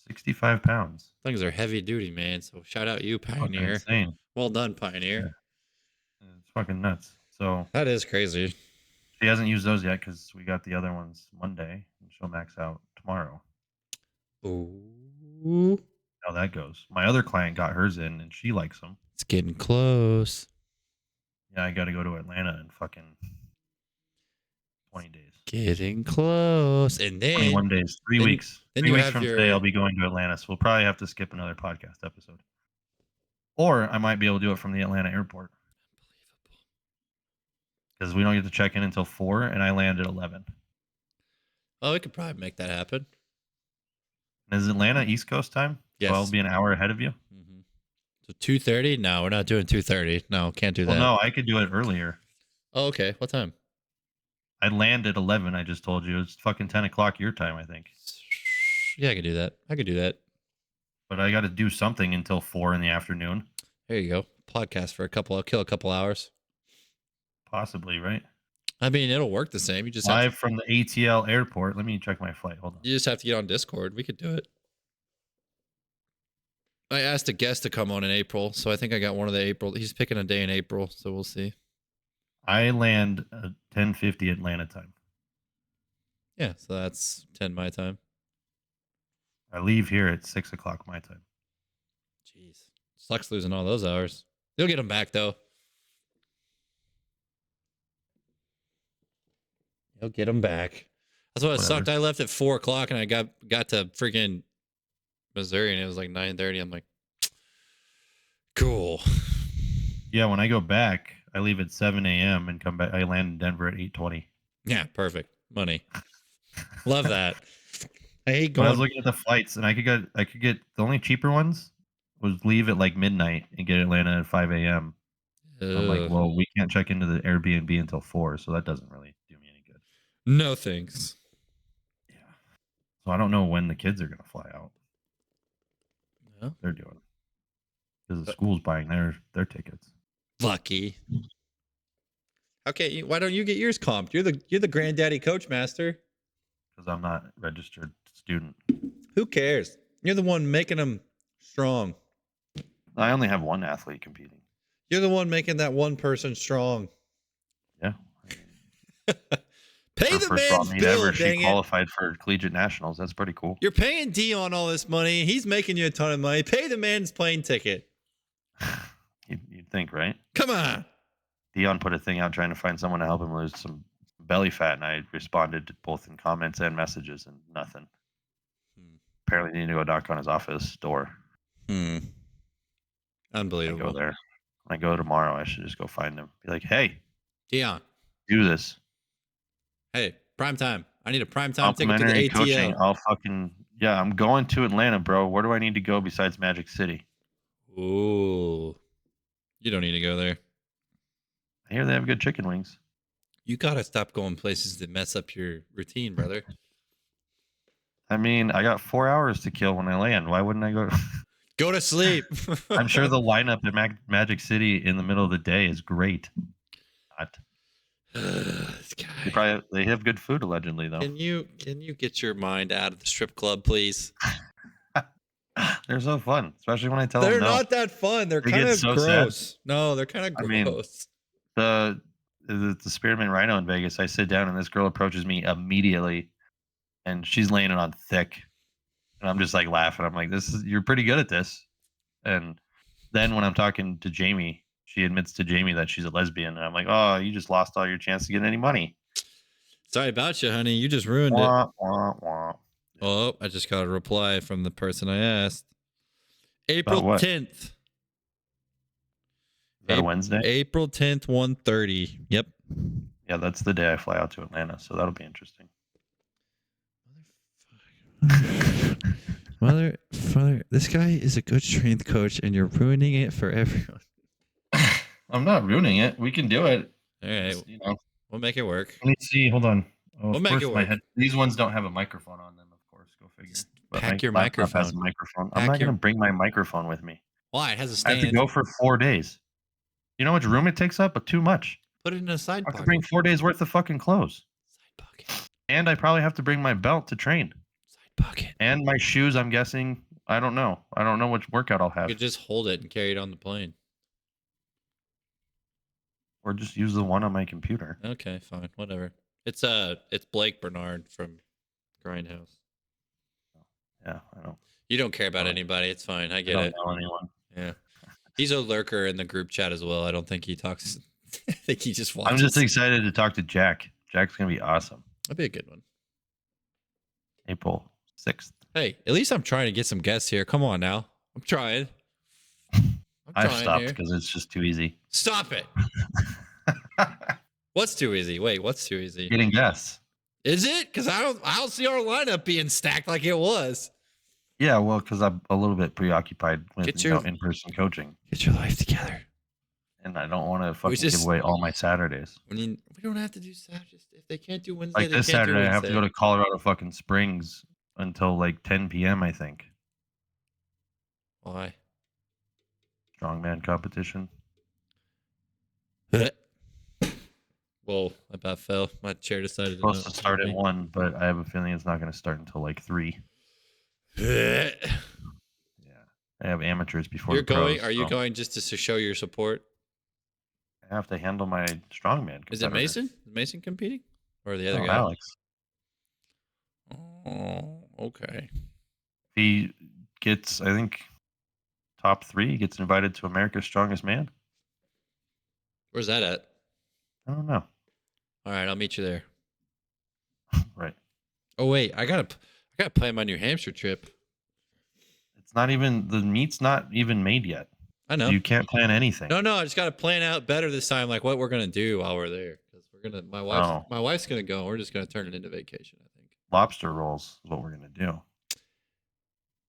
65 pounds. Things are heavy duty, man. So shout out you, Fucking Pioneer. insane. Well done, Pioneer. Yeah. It's fucking nuts. So That is crazy. she hasn't used those yet because we got the other ones Monday, and she'll max out tomorrow. Ooh. How that goes. My other client got hers in, and she likes them. It's getting close. Yeah, I got to go to Atlanta in fucking 20 days. Getting close. And then 21 days, 3 then- weeks. then 3 you weeks have from your- today, I'll be going to Atlanta, so we'll probably have to skip another podcast episode. Or I might be able to do it from the Atlanta airport because we don't get to check in until 4, and I land at 11. Oh, we could probably make that happen. Is Atlanta East Coast time? Yes. So I'll be an hour ahead of you? Mm-hmm. So 2:30? No, we're not doing 2:30. No, can't do that. Well, no, I could do it earlier. Oh, okay. What time? I'd land at 11, I just told you. It's fucking 10 o'clock your time, I think. Yeah, I could do that. But I got to do something until 4 in the afternoon. There you go. Podcast for I'll kill a couple hours. Possibly, right? I mean, it'll work the same. You just have Live from the ATL airport. Let me check my flight. Hold on. you just have to get on Discord. We could do it. I asked a guest to come on in April, so I think I got one of the April. He's picking a day in April, so we'll see. I land at 10:50 Atlanta time. Yeah, so that's 10 my time. I leave here at 6 o'clock my time. Jeez. Sucks losing all those hours. You'll get them back, though. You'll get them back. That's what it Whatever. sucked. I left at 4 o'clock, and I got to freaking Missouri, and it was like 9:30. I'm like, cool. Yeah, when I go back, I leave at 7 a.m. and come back. I land in Denver at 8:20. Yeah, perfect. Money. Love that. I hate But I was going. looking at the flights, and I could get the only cheaper ones was leave at like midnight and get Atlanta at 5 a.m. I'm like, Ugh. well, we can't check into the Airbnb until 4, so that doesn't really do me any good. No thanks. Yeah. So I don't know when the kids are gonna fly out. No. They're doing because the school's buying their tickets. Lucky. Okay, why don't you get yours comped? You're the granddaddy coach master. Because I'm not a registered student. Who cares? You're the one making them strong. I only have one athlete competing. You're the one making that one person strong. Yeah. Pay Her the first raw man's meet bill, ever. She dang it. qualified for collegiate nationals. That's pretty cool. You're paying Dion all this money. He's making you a ton of money. Pay the man's plane ticket. You'd think, right? Come on. Dion put a thing out trying to find someone to help him lose some belly fat, and I responded both in comments and messages, and nothing. Apparently, need to go knock on his office door. I Unbelievable. go there. When I go tomorrow, I should just go find him. Be like, hey, Dion, do this. hey, prime time. I need a prime time ticket to the Complimentary ATL. coaching. I'll fucking I'm going to Atlanta, bro. Where do I need to go besides Magic City? Ooh, you don't need to go there. I hear they have good chicken wings. You gotta stop going places that mess up your routine, brother. I mean, I got 4 hours to kill when I land. Why wouldn't I go? Go to sleep. I'm sure the lineup at Magic City in the middle of the day is great. Not. This guy. They have good food allegedly though. Can you get your mind out of the strip club, please? They're so fun, especially when I tell They're them no. not that fun. They're They kind get of so gross. No, they're kind of I mean, gross. The Spearmint Rhino in Vegas. I sit down and this girl approaches me immediately, and she's laying it on thick, and I'm just like laughing. I'm like, you're pretty good at this. And then when I'm talking to Jamie, she admits to Jamie that she's a lesbian, and I'm like, oh, you just lost all your chance to get any money. Sorry about you, honey. You just ruined Wah, wah, wah. it. Oh, I just got a reply from the person I asked. April what? 10th. Is that a Wednesday? April 10th, 1:30. Yep. Yeah, that's the day I fly out to Atlanta, so that'll be interesting. Father, this guy is a good strength coach, and you're ruining it for everyone. I'm not ruining it. We can do it. All right, Just, you know. we'll make it work. Let me see. Hold on. Oh, We'll of make course, it my work. head. These ones don't have a microphone on them. Of course, go figure. Just But pack your laptop has a microphone. microphone. Pack I'm not your- going to bring my microphone with me. Why? It has a I stand. have to go for 4 days. You know how much room it takes up? But too much. Put it in a side I have pocket. to bring 4 days worth of fucking clothes, Side pocket. and I probably have to bring my belt to train, Side pocket. and my shoes. I'm guessing. I don't know. I don't know which workout I'll You have, could just hold it and carry it on the plane. or just use the one on my computer. Okay, fine, whatever. It's Blake Bernard from Grindhouse. Yeah, I don't. You don't care about Oh. anybody. It's fine. I I get don't it. know anyone. Yeah. He's a lurker in the group chat as well. I don't think he talks. I think he just watches. I'm just excited to talk to Jack. Jack's gonna be awesome. That'd be a good one. April 6th. Hey, at least I'm trying to get some guests here. Come on now. I'm trying. I've stopped here. because it's just too easy. Stop it. What's too easy? Wait, what's too easy? Getting guests. Is it? Because I don't see our lineup being stacked like it was. Yeah, well, because I'm a little bit preoccupied with Get your- in-person coaching, Get your life together. and I don't want to fucking just- give away all my Saturdays. I mean, we don't have to do Saturdays. If they can't do Wednesday, Like they this can't do Saturday, I have to Wednesday. go to Colorado fucking Springs until like 10 p.m. I think. Why? Strongman competition. Well, my bet fell. My chair decided to Supposed not to start at me. 1, but I have a feeling it's not going to start until like 3. You're Yeah, I have amateurs before the going. pros, Are you so going just to show your support? I have to handle my strongman. Is it competitor. Mason? Is Mason competing, or the other No, guy? Alex. Oh, okay. He gets, I think, top 3. He gets invited to America's Strongest Man. Where's that at? I don't know. All right, I'll meet you there. Right. Oh wait, I gotta plan my New Hampshire trip. It's not even, the meet's not even made yet. I know. You can't plan anything. No, I just gotta plan out better this time, like what we're gonna do while we're there. Because we're gonna, my wife's gonna go. We're just gonna turn it into vacation. I think. Lobster rolls is what we're going to do.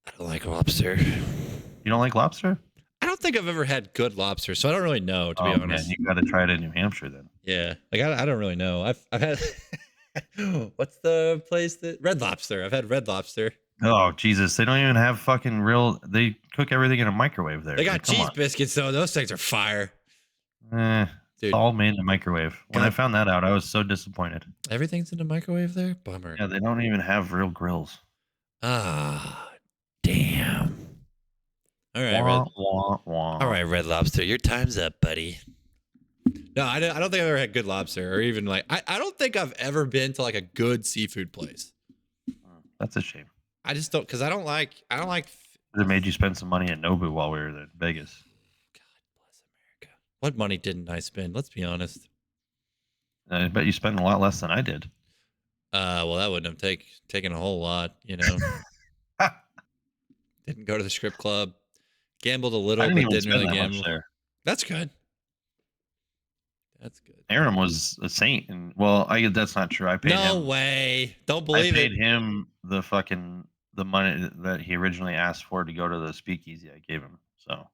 I don't like lobster. You don't like lobster? I don't think I've ever had good lobster, so I don't really know, to be Man, honest. you got to try it in New Hampshire then. Yeah, like I don't really know. I've had what's the place that Red Lobster? I've had Red Lobster. Oh, Jesus. They don't even have fucking real, they cook everything in a microwave there. They got Like, come cheese on. biscuits though. Those things are fire. Dude. Dude, It's all made in a microwave. When I God. found that out, I was so disappointed. everything's in the microwave there. Bummer. Yeah, they don't even have real grills. Ah, damn. All right, Wah, wah, wah. All right, Red Lobster, your time's up, buddy. No, I don't think I've ever had good lobster, or even like I don't think I've ever been to like a good seafood place. That's a shame. I just don't, because I don't like. It made you spend some money at Nobu while we were in Vegas. God bless America. What money didn't I spend? Let's be honest. I bet you spent a lot less than I did. Well, that wouldn't have taken a whole lot, you know. Didn't go to the strip club. Gambled a I little, didn't but even didn't spend really that gamble. much there. That's good. That's good. Aram was a saint, and well, that's not true. I paid No him. way. Don't I believe paid it. him the money that he originally asked for to go to the speakeasy. I gave him. So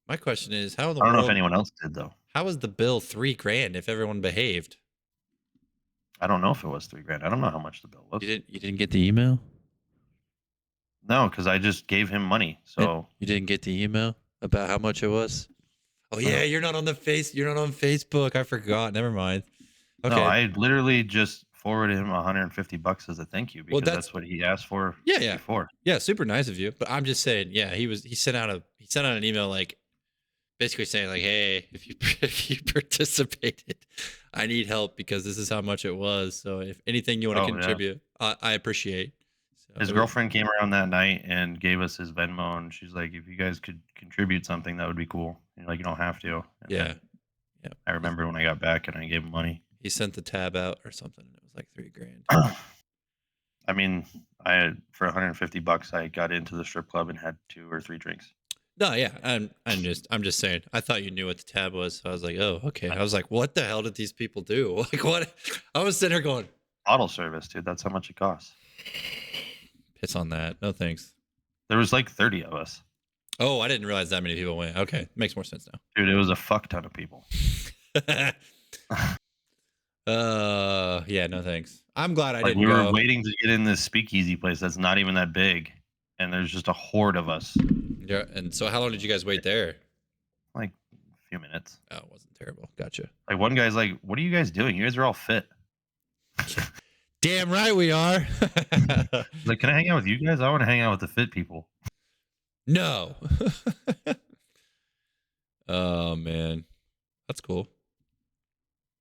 My question is, how in the I don't know if world? anyone else did though. How was the bill $3,000 if everyone behaved? I don't know if it was $3,000. I don't know how much the bill was. You didn't get the email? No, because I just gave him money. So You didn't get the email about how much it was? Oh yeah, you're not on Facebook. I forgot. Never mind. Okay. no, I literally just forwarded him $150 as a thank you because Well, that's what he asked for Yeah. before. Yeah, super nice of you. But I'm just saying, yeah, he sent out an email like basically saying like, hey, if you participated, I need help because this is how much it was. So if anything you want to Oh, yeah. contribute, I appreciate. So His girlfriend came around that night and gave us his Venmo, and she's like, "If you guys could contribute something, that would be cool. Like, you don't have to." And Yeah. then Yeah. I remember when I got back and I gave him money. He sent the tab out or something, and it was like $3,000. I mean, for $150, I got into the strip club and had 2 or 3 drinks. No, yeah, I'm just saying. I thought you knew what the tab was, so I was like, oh, okay. I was like, what the hell did these people do? Like, what? I was sitting here going, Bottle service, dude. That's how much it costs. piss on that. No thanks. There was like 30 of us. Oh, I didn't realize that many people went. Okay, makes more sense now. Dude, it was a fuck ton of people. Yeah, no thanks. I'm glad I Like, didn't we go. were waiting to get in this speakeasy place that's not even that big, and there's just a horde of us. Yeah, and so how long did you guys wait there? Like a few minutes. Oh, it wasn't terrible. Gotcha. Like, one guy's like, "What are you guys doing? You guys are all fit." Damn right we are. Like, can I hang out with you guys? I want to hang out with the fit people. No. Oh man, that's cool.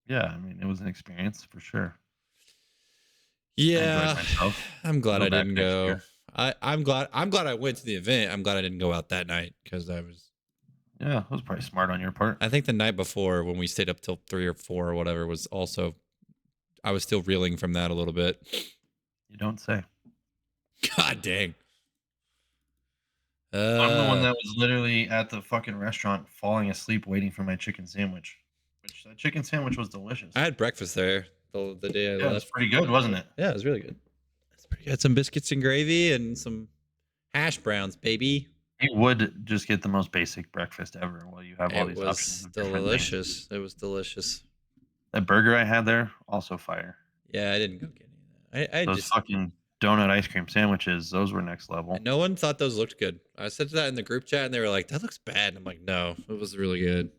Yeah, I mean, it was an experience for sure. Yeah, myself. I'm glad Go I back didn't next go. year. I'm glad I went to the event. I'm glad I didn't go out that night because Yeah, it was probably smart on your part. I think the night before when we stayed up till 3 or 4 or whatever was also I was still reeling from that a little bit. You don't say. God dang. I'm the one that was literally at the fucking restaurant falling asleep waiting for my chicken sandwich. Which that chicken sandwich was delicious. I had breakfast there the day I Yeah, it was left. pretty good, wasn't it? Yeah, it was really good. It's pretty good. Some biscuits and gravy and some hash browns, baby. You would just get the most basic breakfast ever while you have all It these options. was Of different things. delicious. It was delicious. That burger I had there, also fire. Yeah, I didn't go get any of that. I Those just fucking donut ice cream sandwiches, those were next level. no one thought those looked good. I said that in the group chat and they were like, that looks bad. And I'm like, no, it was really good.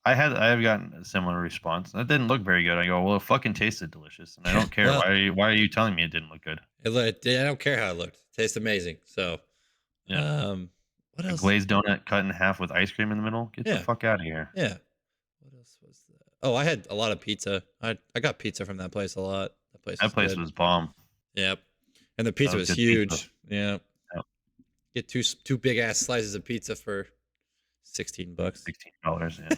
I have gotten a similar response. That didn't look very good. I go, well, it fucking tasted delicious, and I don't care. Well- why are you telling me it didn't look good? I don't care how it looked. It tastes amazing. So, Yeah. what A else? glazed donut cut in half with ice cream in the middle. Get Yeah. the fuck out of here. Yeah. What else was that? Oh, I had a lot of pizza. I got pizza from that place a lot. That place good. was bomb. Yep. And the pizza was was good huge. pizza. Yeah. Yep. Get two big ass slices of pizza for $16. $16. Yeah,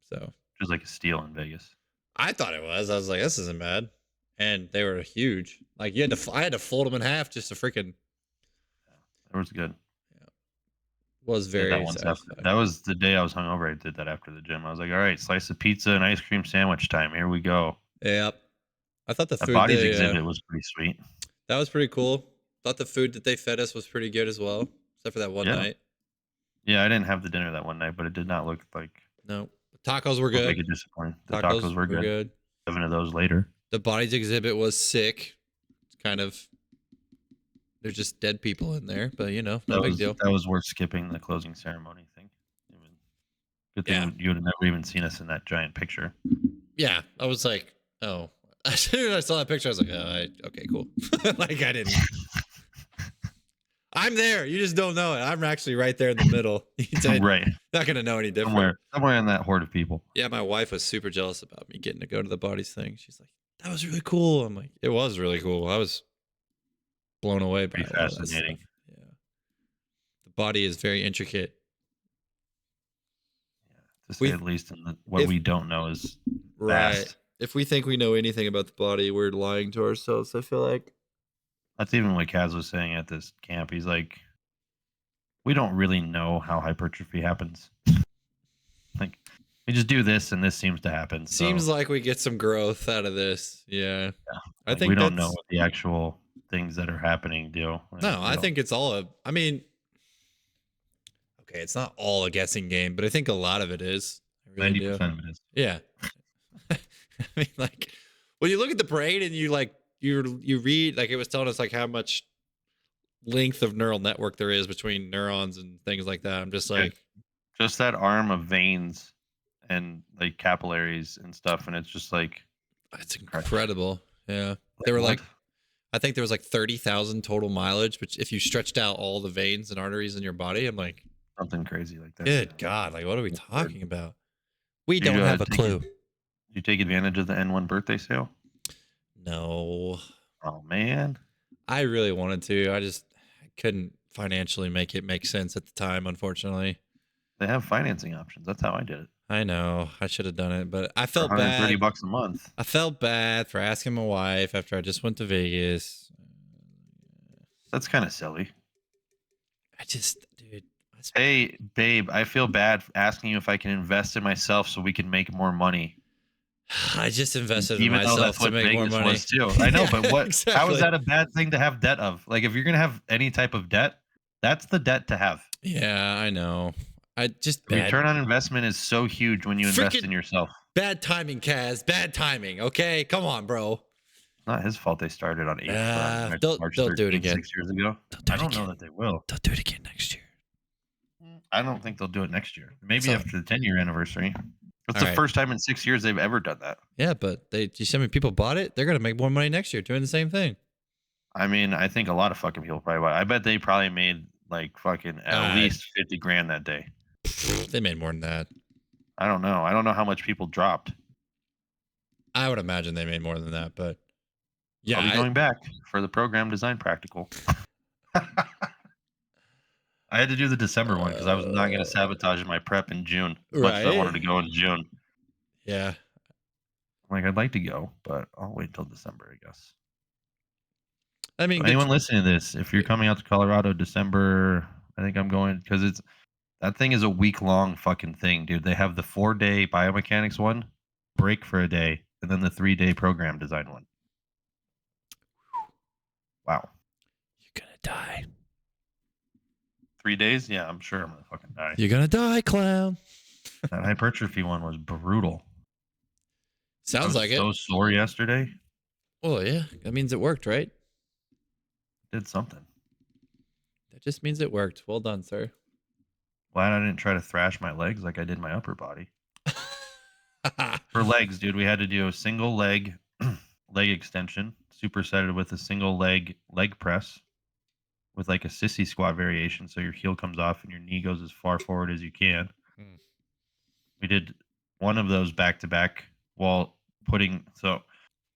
So just like a steal in Vegas. I thought it was. I was like, this isn't bad. And they were huge. Like I had to fold them in half just to freaking It was good. was Did very that once after. satisfying. That was the day I was hungover. I did that after the gym. I was like, all right, slice of pizza and ice cream sandwich time. Here we go. Yep. I thought the That food bodies they, exhibit was pretty sweet. that was pretty cool. Thought the food that they fed us was pretty good as well, except for that one Yeah. night. Yeah, I didn't have the dinner that one night, but it did not look like No, the tacos were good. like a disappointment. The tacos were good. 7 of those later. The bodies exhibit was sick. It's kind of there's just dead people in there, but no big deal. That was worth skipping the closing ceremony thing. Good thing you would have never even seen us in that giant picture. Yeah, I was like, oh. As soon as I saw that picture, I was like, okay, cool. Like I didn't. I'm there. You just don't know it. I'm actually right there in the middle. Right. Not gonna know any different. Somewhere in that horde of people. Yeah, my wife was super jealous about me getting to go to the bodies thing. She's like, that was really cool. I'm like, it was really cool. I was blown away by Pretty all that fascinating. stuff. Yeah. The body is very intricate. To say at least, what we don't know is vast. Right. If we think we know anything about the body, we're lying to ourselves, I feel like. That's even what Kaz was saying at this camp. He's like, we don't really know how hypertrophy happens. Like, we just do this, and this seems to happen. Seems so, like we get some growth out of this. Yeah. I like, think we don't know that's what the actual things that are happening do. no, We I don't- think it's all I mean, okay, it's not all a guessing game, but I think a lot of it is. I really do. 90% of it is. Yeah. I mean, like when you look at the brain and you like you read, like it was telling us like how much length of neural network there is between neurons and things like that. I'm just Yeah. like, Just that arm of veins and like capillaries and stuff, and it's just like, it's incredible. Yeah. like, They were what? like, I think there was like 30,000 total mileage, but if you stretched out all the veins and arteries in your body, I'm like, Something crazy like that. good God, like what are we talking about? We You, don't have a take clue. Did you take advantage of the N1 birthday sale? No, Oh man, I really wanted to. I couldn't financially make it make sense at the time, unfortunately. they have financing options. That's how I did it. I know I should have done it, but I For felt 130 bad. bucks a month. I felt bad for asking my wife after I just went to Vegas. That's kind of silly. Dude, Hey, babe, I feel bad asking you if I can invest in myself so we can make more money. I just invested in Even though myself that's to what make more Vegas money. was too. I know, but what? How Exactly. is that a bad thing to have debt of? Like, if you're gonna have any type of debt, that's the debt to have. Yeah, I know. I just The return on investment is so huge when you invest in Frickin- yourself. bad timing, Kaz. Bad timing. Okay, come on, bro. It's not his fault they started on March They'll 13th, do it again. 6 years ago. Do I it don't know again. that they will. They'll do it again next year. I don't think they'll do it next year. Maybe So- after the 10-year anniversary. It's All the right. first time in 6 years they've ever done that. Yeah, but you see how many people bought it? They're gonna make more money next year doing the same thing. I mean, I think a lot of fucking people probably bought it. I bet they probably made like fucking at least 50 grand that day. They made more than that. I don't know. I don't know how much people dropped. I would imagine they made more than that, but yeah, I'll be going back for the program design practical. I had to do the December one because I was not going to sabotage my prep in June. As much as I wanted to go in June. yeah. I'm like, I'd like to go, but I'll wait till December, I guess. I mean, So anyone listening to this, if you're coming out to Colorado December, I think I'm going because that thing is a week-long fucking thing, dude. They have the 4-day biomechanics one, break for a day, and then the 3-day program design one. Wow. you're gonna die. 3 days? Yeah, I'm sure I'm gonna fucking die. You're gonna die, clown. That hypertrophy one was brutal. I Sounds was like so it. sore yesterday. Well, yeah, that means it worked, right? Did something. That just means it worked. Well done, sir. Glad I didn't try to thrash my legs like I did my upper body. For legs, dude, we had to do a single leg leg extension, supersetted with a single leg press with like a sissy squat variation. So your heel comes off and your knee goes as far forward as you can. Hmm. We did one of those back to back while so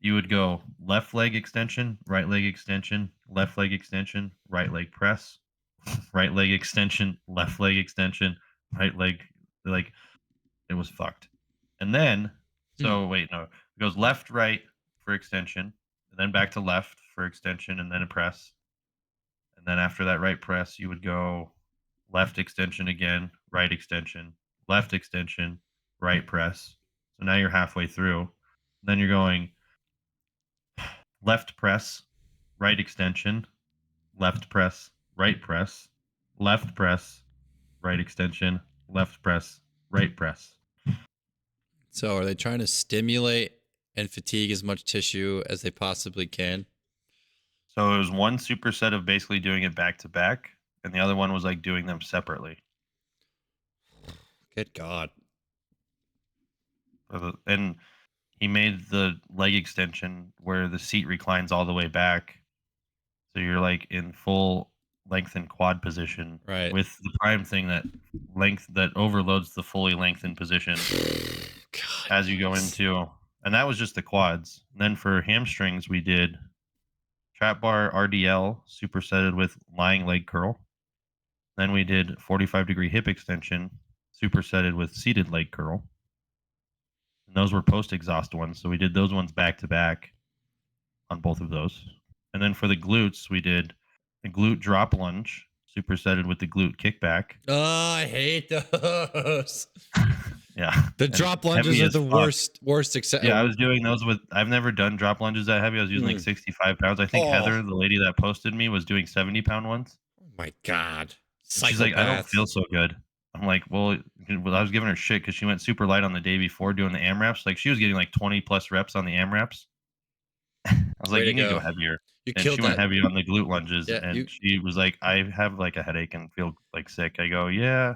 you would go left leg extension, right leg extension, left leg extension, right leg press, right leg extension, left leg extension, right leg, like it was fucked. And then, wait, no, it goes left, right for extension, and then back to left for extension, and then a press. And then after that right press, you would go left extension again, right extension, left extension, right press. So now you're halfway through. Then you're going left press, right extension, left press, right press, left press, right extension, left press, right press. So, are they trying to stimulate and fatigue as much tissue as they possibly can? So it was one superset of basically doing it back to back, and the other one was like doing them separately. Good God. And he made the leg extension where the seat reclines all the way back. So you're like in full lengthened quad position, Right. with the prime thing that overloads the fully lengthened position God. as you go into, and that was just the quads. And then for hamstrings, we did trap bar RDL supersetted with lying leg curl. Then we did 45-degree hip extension supersetted with seated leg curl. And those were post-exhaust ones, so we did those ones back to back on both of those. And then for the glutes, we did the glute drop lunge supersetted with the glute kickback. Oh, I hate those. Yeah. The And drop lunges heavy are as the fuck. worst. Except Yeah, I was doing those with. I've never done drop lunges that heavy. I was using like 65 pounds. I think Oh. Heather, the lady that posted me, was doing 70-pound ones. Oh my god, And she's like, I don't psychopaths. feel so good. I'm like, well, I was giving her shit because she went super light on the day before doing the AMRAPs. Like she was getting like 20 plus reps on the AMRAPs. I was Way like, to you need to go. go heavier. You And killed she went that. heavy on the glute lunges. Yeah, And you- she was like, I have like a headache and feel like sick. I go, yeah,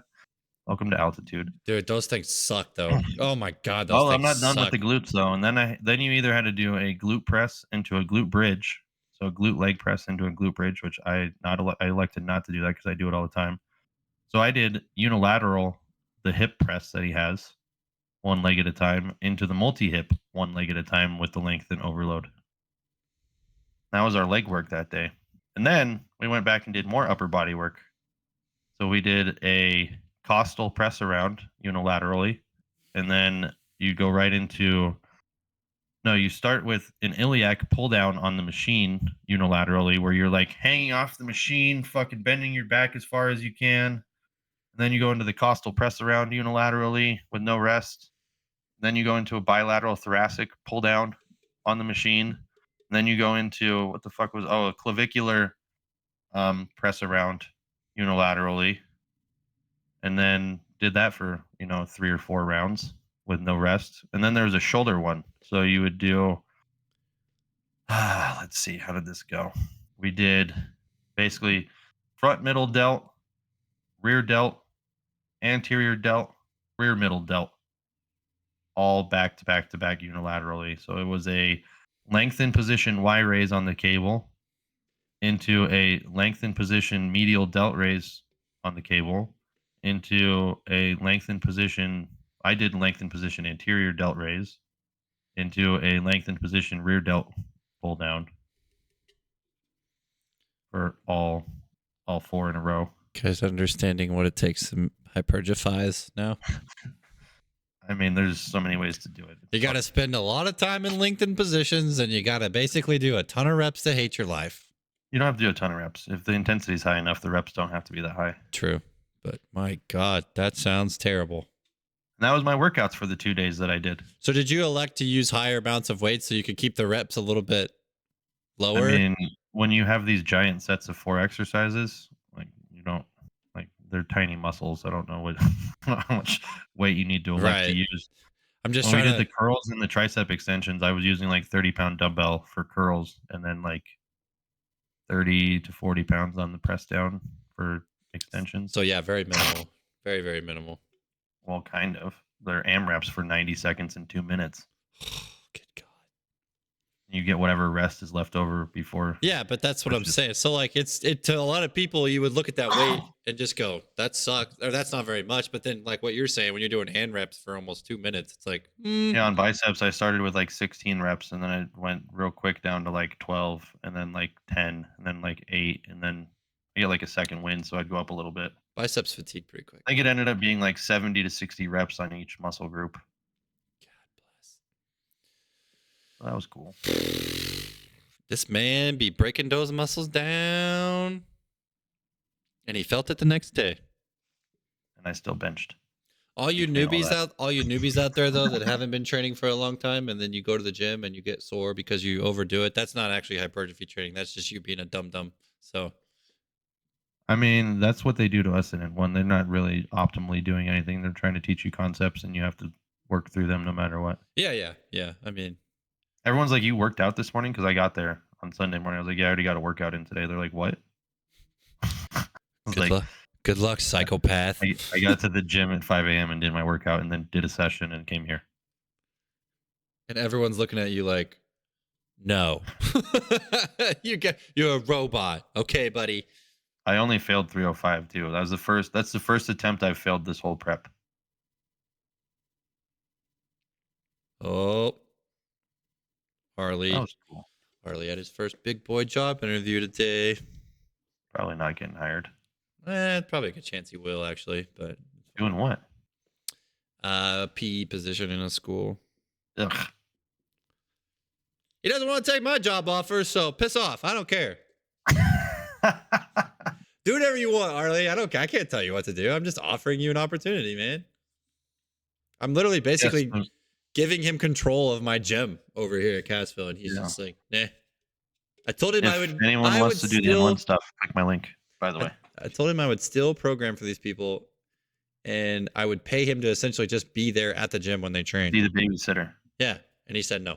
welcome to altitude. Dude, those things suck though. Oh my god, those Well, I'm things not done with suck. the glutes though. And then you either had to do a glute press into a glute bridge. So a glute leg press into a glute bridge, which I elected not to do that because I do it all the time. So I did unilateral, the hip press that he has, one leg at a time, into the multi-hip, one leg at a time with the length and overload. That was our leg work that day. And then we went back and did more upper body work. So we did a costal press around unilaterally, and then you go right into no, you start with an iliac pull down on the machine unilaterally, where you're like hanging off the machine, fucking bending your back as far as you can. And then you go into the costal press around unilaterally with no rest. Then you go into a bilateral thoracic pull down on the machine. And then you go into a clavicular press around unilaterally. And then did that for 3 or 4 rounds with no rest. And then there was a shoulder one. So you would do let's see, how did this go? We did basically front middle delt, rear delt, anterior delt, rear middle delt, all back to back to back unilaterally. So it was a lengthened position Y raise on the cable into a lengthened position medial delt raise on the cable into a lengthened position. I did lengthened position anterior delt raise into a lengthened position rear delt pull down for all 4 in a row. Guys, understanding what it takes to hypertrophize now. I mean, there's so many ways to do it. You got to spend a lot of time in lengthened positions, and you got to basically do a ton of reps to hate your life. You don't have to do a ton of reps. If the intensity is high enough, the reps don't have to be that high. True. But my God, that sounds terrible. And that was my workouts for the 2 days that I did. So did you elect to use higher amounts of weight so you could keep the reps a little bit lower? I mean, when you have these giant sets of 4 exercises, like you don't like they're tiny muscles. I don't know how much weight you need to elect to use. I'm just when we trying did to. the curls and the tricep extensions, I was using like 30-pound dumbbell for curls, and then like 30 to 40 pounds on the press down for extensions. So yeah, very minimal. Very, very minimal. Well, kind of. They're AMRAPs for 90 seconds and 2 minutes. Good God. You get whatever rest is left over before. Yeah, but that's what I'm saying. So like it to a lot of people, you would look at that weight and just go, that sucks, or that's not very much. But then like what you're saying, when you're doing hand reps for almost 2 minutes, it's like Yeah, on biceps, I started with like 16 reps, and then I went real quick down to like 12, and then like 10, and then like 8, and then I get like a second win, so I'd go up a little bit. biceps fatigue pretty quick. I think it ended up being like 70 to 60 reps on each muscle group. God bless. So that was cool. This man be breaking those muscles down, and he felt it the next day. And I still benched. All you Between newbies out there though that haven't been training for a long time, and then you go to the gym and you get sore because you overdo it. That's not actually hypertrophy training. That's just you being a dum-dum. So I mean, that's what they do to us in it. One, they're not really optimally doing anything. They're trying to teach you concepts, and you have to work through them no matter what. yeah. I mean, Everyone's like, you worked out this morning? Because I got there on Sunday morning. I was like, yeah, I already got a workout in today. They're like, what? good luck, psychopath. I got to the gym at 5 a.m. and did my workout, and then did a session and came here. And everyone's looking at you like, no. You're a robot. Okay, buddy. I only failed 305 too. That's the first attempt I've failed this whole prep. Oh. Harley. That was cool. Harley had his first big boy job interview today. Probably not getting hired. Probably a good chance he will, actually. But Doing what? PE position in a school. Ugh. He doesn't want to take my job offer, so piss off. I don't care. Do whatever you want, Arlie. I can't tell you what to do. I'm just offering you an opportunity, man. I'm literally basically giving him control of my gym over here at Cassville, and he's just like, nah. I told him If anyone wants to do the N1 stuff, click my link, by the way. I told him I would still program for these people, and I would pay him to essentially just be there at the gym when they train. Be the babysitter. Yeah, and he said no.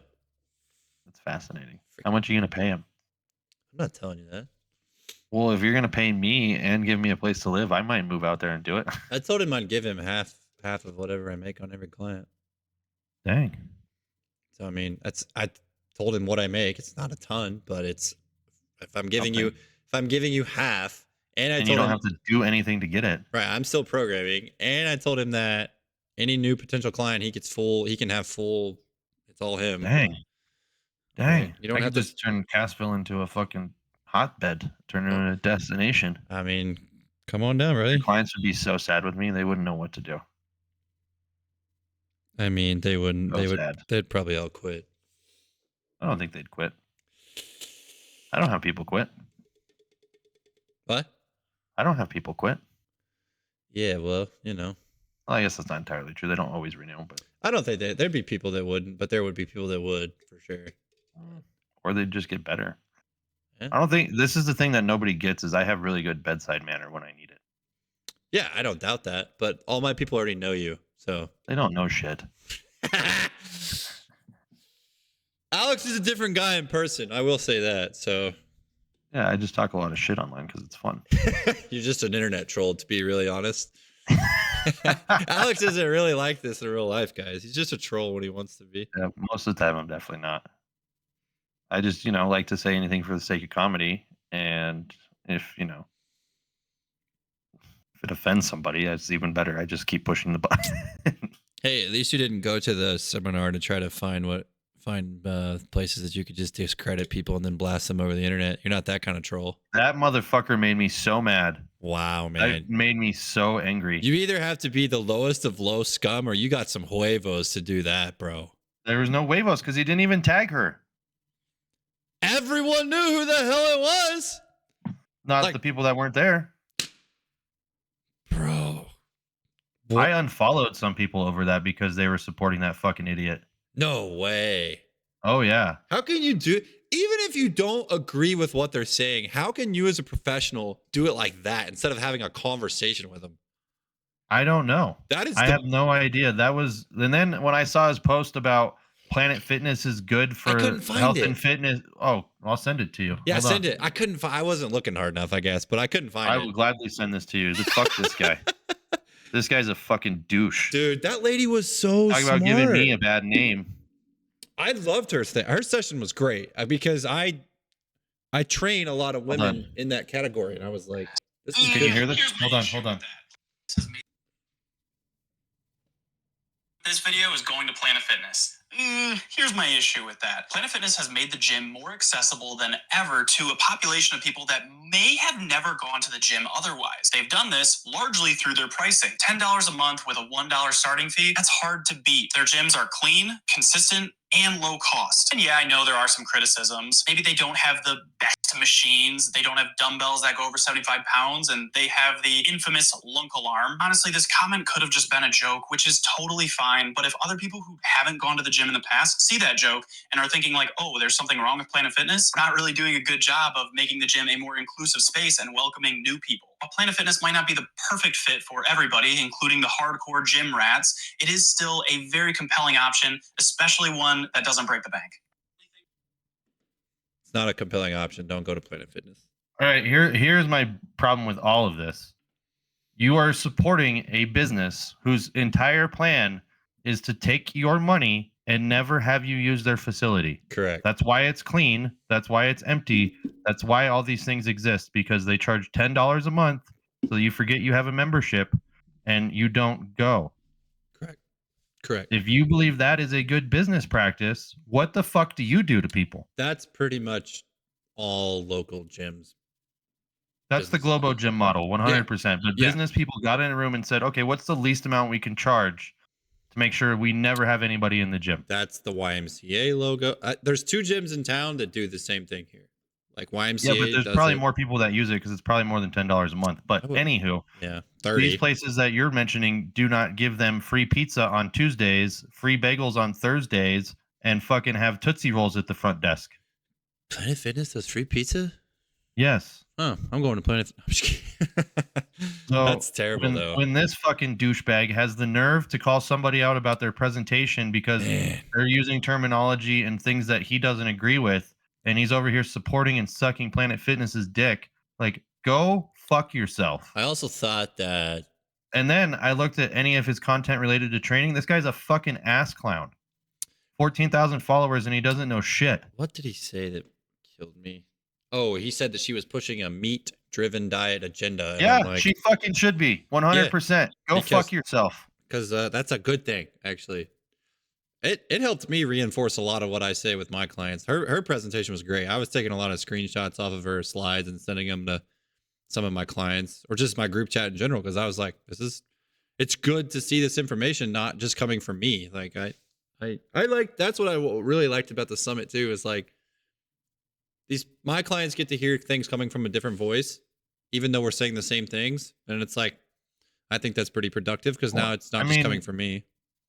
That's fascinating. How much are you going to pay him? I'm not telling you that. Well, if you're going to pay me and give me a place to live, I might move out there and do it. I told him I'd give him half of whatever I make on every client. Dang. So I mean, I told him what I make. It's not a ton, but it's if I'm giving you half, and I told you don't him, have to do anything to get it. Right, I'm still programming, and I told him that any new potential client he can have full. It's all him. Dang. Right? You don't have to just turn Cassville into a fucking hotbed, turn it into a destination. I mean, come on down, buddy. Clients would be so sad with me; they wouldn't know what to do. I mean, they wouldn't. Sad. They'd probably all quit. I don't think they'd quit. I don't have people quit. What? I don't have people quit. Yeah, well, Well, I guess that's not entirely true. They don't always renew, but I don't think there'd be people that wouldn't, but there would be people that would for sure. Or they'd just get better. Yeah. I don't think this is the thing that nobody gets is I have really good bedside manner when I need it. Yeah, I don't doubt that, but all my people already know you, so they don't know shit. Alex is a different guy in person. I will say that. So yeah, I just talk a lot of shit online because it's fun. You're just an internet troll, to be really honest. Alex isn't really like this in real life, guys. He's just a troll when he wants to be. Yeah, most of the time, I'm definitely not. I just, like to say anything for the sake of comedy, and if it offends somebody, that's even better. I just keep pushing the button. Hey, at least you didn't go to the seminar to try to find places that you could just discredit people and then blast them over the internet. You're not that kind of troll. That motherfucker made me so mad. Wow, man. That made me so angry. You either have to be the lowest of low scum or you got some huevos to do that, bro. There was no huevos because he didn't even tag her. Everyone knew who the hell it was. Not the people that weren't there. Bro. What? I unfollowed some people over that because they were supporting that fucking idiot. No way. Oh, yeah. How can you do, even if you don't agree with what they're saying, how can you as a professional do it like that instead of having a conversation with them? I don't know. I have no idea. And then when I saw his post about Planet Fitness is good for health and fitness. Oh, I'll send it to you. Yeah, send it. I wasn't looking hard enough, I guess, but I couldn't find it. I will gladly send this to you. Fuck this guy. This guy's a fucking douche. Dude, that lady was so smart. Talk about giving me a bad name. I loved her. Her session was great because I train a lot of women in that category, and I was like, "This is." Can you hear this? Hold on. This video is going to Planet Fitness. Here's my issue with that. Planet Fitness has made the gym more accessible than ever to a population of people that may have never gone to the gym otherwise. They've done this largely through their pricing. $10 a month with a $1 starting fee, that's hard to beat. Their gyms are clean, consistent, and low cost. And yeah, I know there are some criticisms. Maybe they don't have the best machines. They don't have dumbbells that go over 75 pounds, and they have the infamous lunk alarm. Honestly, this comment could have just been a joke, which is totally fine. But if other people who haven't gone to the gym in the past see that joke and are thinking like, oh, there's something wrong with Planet Fitness, we're not really doing a good job of making the gym a more inclusive space and welcoming new people. While Planet Fitness might not be the perfect fit for everybody, including the hardcore gym rats, it is still a very compelling option, especially one that doesn't break the bank. It's not a compelling option. Don't go to Planet Fitness. All right, here's my problem with all of this. You are supporting a business whose entire plan is to take your money and never have you use their facility. Correct. That's why it's clean. That's why it's empty. That's why all these things exist, because they charge $10 a month so you forget you have a membership and you don't go. Correct. If you believe that is a good business practice, what the fuck do you do to people? That's pretty much all local gyms. That's the Globo gym model, 100%. But business people got in a room and said, okay, what's the least amount we can charge to make sure we never have anybody in the gym? That's the YMCA logo. There's 2 gyms in town that do the same thing here. Like Yeah, YMCA but there's does probably it. more people that use it because it's probably more than $10 a month. But I would- anywho, Yeah, these 30. places that you're mentioning do not give them free pizza on Tuesdays, free bagels on Thursdays, and fucking have Tootsie Rolls at the front desk. Planet Fitness does free pizza? Yes. Oh, I'm going to Planet. I'm just kidding. So That's terrible, though. when this fucking douchebag has the nerve to call somebody out about their presentation because Man. they're using terminology and things that he doesn't agree with, and he's over here supporting and sucking Planet Fitness's dick, like, go fuck yourself. I also thought that. And then I looked at any of his content related to training. This guy's a fucking ass clown. 14,000 followers and he doesn't know shit. What did he say that killed me? Oh, he said that she was pushing a meat-driven diet agenda. And Yeah, I'm like, she fucking should be. 100%. Go because- fuck yourself. because that's a good thing, actually. It helped me reinforce a lot of what I say with my clients. Her presentation was great. I was taking a lot of screenshots off of her slides and sending them to some of my clients or just my group chat in general because I was like, it's good to see this information not just coming from me. Like I like that's what I really liked about the summit too is like my clients get to hear things coming from a different voice, even though we're saying the same things, and it's like I think that's pretty productive because now it's not just coming from me.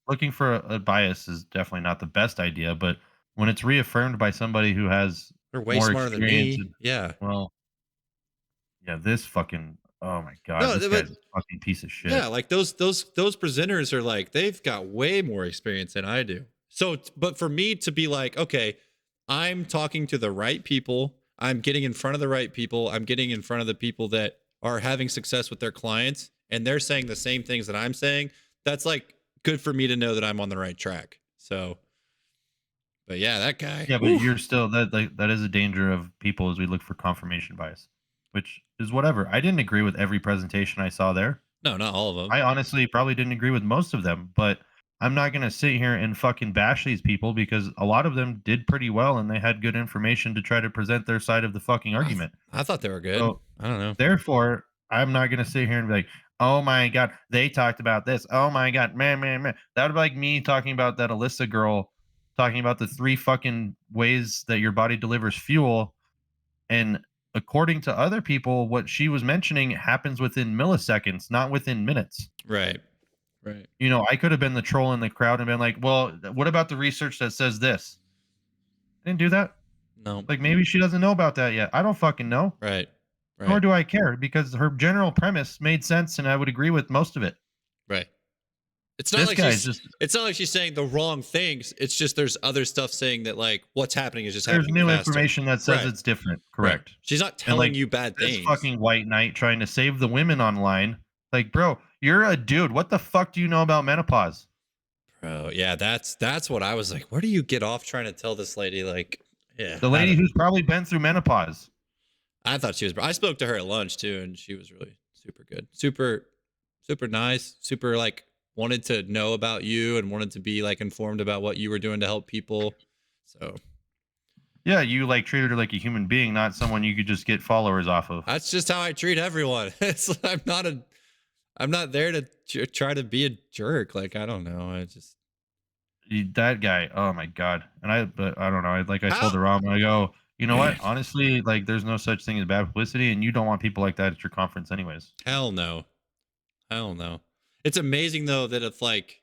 Looking for a bias is definitely not the best idea, but when it's reaffirmed by somebody who has They're way more smarter than experience me. and- Yeah. well, yeah, this fucking oh my god, No, this but- guy's a fucking piece of shit. Yeah, like those presenters are like they've got way more experience than I do. So, but for me to be like, okay, I'm talking to the right people, I'm getting in front of the right people, I'm getting in front of the people that are having success with their clients, and they're saying the same things that I'm saying. That's like good for me to know that I'm on the right track. So, but yeah, that guy. Yeah, but Oof. you're still that is a danger of people as we look for confirmation bias, which is whatever. I didn't agree with every presentation I saw there. No, not all of them. I honestly probably didn't agree with most of them, but I'm not going to sit here and fucking bash these people because a lot of them did pretty well and they had good information to try to present their side of the fucking argument. I thought they were good. So, I don't know. Therefore, I'm not going to sit here and be like, oh my God, they talked about this. Oh my God, man. That would be like me talking about that Alyssa girl talking about the 3 fucking ways that your body delivers fuel. And according to other people, what she was mentioning happens within milliseconds, not within minutes. Right. Right. You know, I could have been the troll in the crowd and been like, well, what about the research that says this? I didn't do that. No. Like, maybe she doesn't know about that yet. I don't fucking know. Right. Right. Nor do I care because her general premise made sense and I would agree with most of it. Right. It's not This like guy's she's, just, it's not like she's saying the wrong things. It's just there's other stuff saying that like what's happening is just there's happening new faster. information that says Right. it's different. Correct. She's not And, telling like, you bad this things. fucking white knight trying to save the women online. Like, bro, you're a dude. What the fuck do you know about menopause? Bro, yeah, that's what I was like. Where do you get off trying to tell this lady like, yeah, The lady who's probably been through menopause. I thought she was. I spoke to her at lunch too, and she was really super good, super nice, super like wanted to know about you and wanted to be like informed about what you were doing to help people. So Yeah, you like treated her like a human being, not someone you could just get followers off of. that's just how I treat everyone. I'm not there to try to be a jerk. Like I don't know. I just That guy, oh my god. And but I don't know. I told How- Aram, I go, you know what? Honestly, like there's no such thing as bad publicity, and you don't want people like that at your conference, anyways. hell no. It's amazing though that if like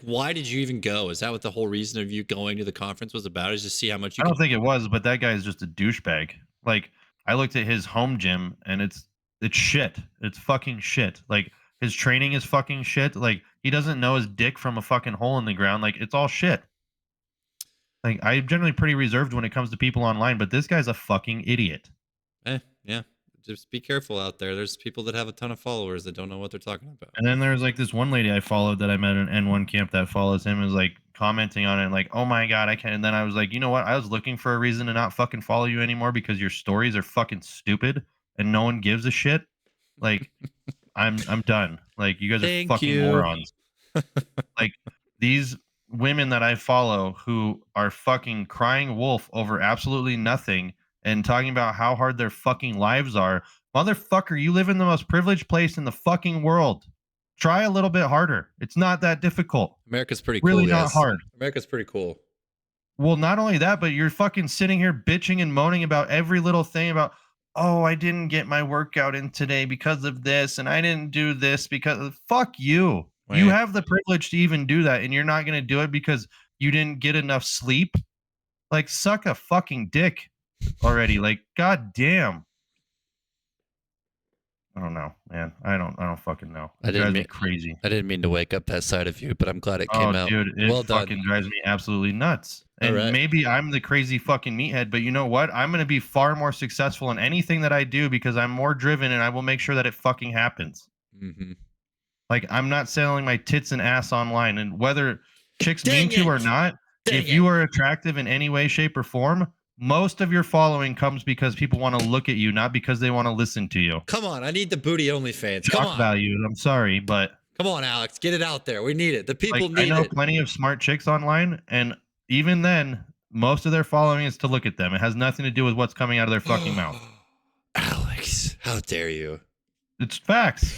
why did you even go? Is that what the whole reason of you going to the conference was about? Is just see how much you I don't can think it was, but that guy is just a douchebag. Like I looked at his home gym, and it's shit. It's fucking shit. Like his training is fucking shit. Like he doesn't know his dick from a fucking hole in the ground. Like it's all shit. Like I'm generally pretty reserved when it comes to people online, but this guy's a fucking idiot. yeah. Just be careful out there. There's people that have a ton of followers that don't know what they're talking about. And then there's like this one lady I followed that I met in N1 camp that follows him, is like commenting on it and like, oh my god, I can't. And then I was like, you know what? I was looking for a reason to not fucking follow you anymore because your stories are fucking stupid and no one gives a shit. Like, I'm done. Like, you guys are Thank fucking you. morons. Like these women that I follow who are fucking crying wolf over absolutely nothing and talking about how hard their fucking lives are. Motherfucker, you live in the most privileged place in the fucking world. Try a little bit harder. It's not that difficult. America's pretty cool. Really not guys. hard. America's pretty cool. Well, not only that, but you're fucking sitting here bitching and moaning about every little thing about, oh, I didn't get my workout in today because of this, and I didn't do this because of fuck you. You Wait. have the privilege to even do that, and you're not gonna do it because you didn't get enough sleep. Like, suck a fucking dick already. Like, god damn. I don't know, man. I don't fucking know. I It didn't drives me mean- crazy. I didn't mean to wake up that side of you, but I'm glad it Oh, came out. dude, it Well done. fucking drives me absolutely nuts. All And right. maybe I'm the crazy fucking meathead, but you know what? I'm going to be far more successful in anything that I do because I'm more driven and I will make sure that it fucking happens. Mm-hmm. Like, I'm not selling my tits and ass online. And whether chicks Dang mean to or it. not, Dang if you it. are attractive in any way, shape, or form, most of your following comes because people want to look at you, not because they want to listen to you. Come on, I need the booty only fans. Come Shock on. value. I'm sorry, but Come on, Alex. Get it out there. We need it. The people like, I need know it. plenty of smart chicks online, and even then, most of their following is to look at them. It has nothing to do with what's coming out of their fucking mouth. Alex, how dare you? It's facts.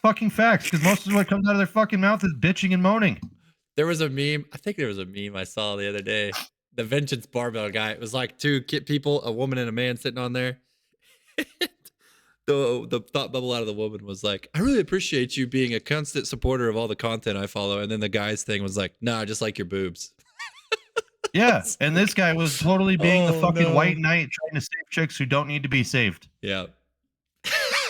Fucking facts, because most of what comes out of their fucking mouth is bitching and moaning. There was a meme. I think there was a meme I saw the other day. The vengeance barbell guy. It was like two people, a woman and a man sitting on there. The thought bubble out of the woman was like, I really appreciate you being a constant supporter of all the content I follow. And then the guy's thing was like, nah, I just like your boobs. Yeah, and this guy was totally being the Oh, fucking no. white knight trying to save chicks who don't need to be saved. Yeah.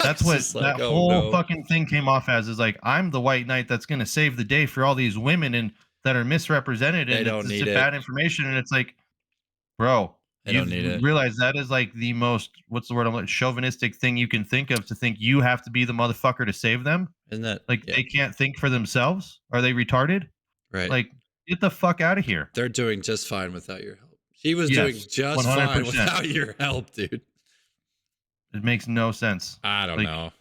That's It's what just like, that oh, whole no. fucking thing came off as, is like, I'm the white knight that's going to save the day for all these women and that are misrepresented, They and don't it's need just it. bad information. And it's like, bro, They you don't need it. realize that is like the most, what's the word, I'm like, chauvinistic thing you can think of, to think you have to be the motherfucker to save them. Isn't that Like, yeah, they can't think for themselves. Are they retarded? right? Like, get the fuck out of here. They're doing just fine without your help. She was doing Yes, just fine 100%. without your help, dude. It makes no sense. I don't Like- know.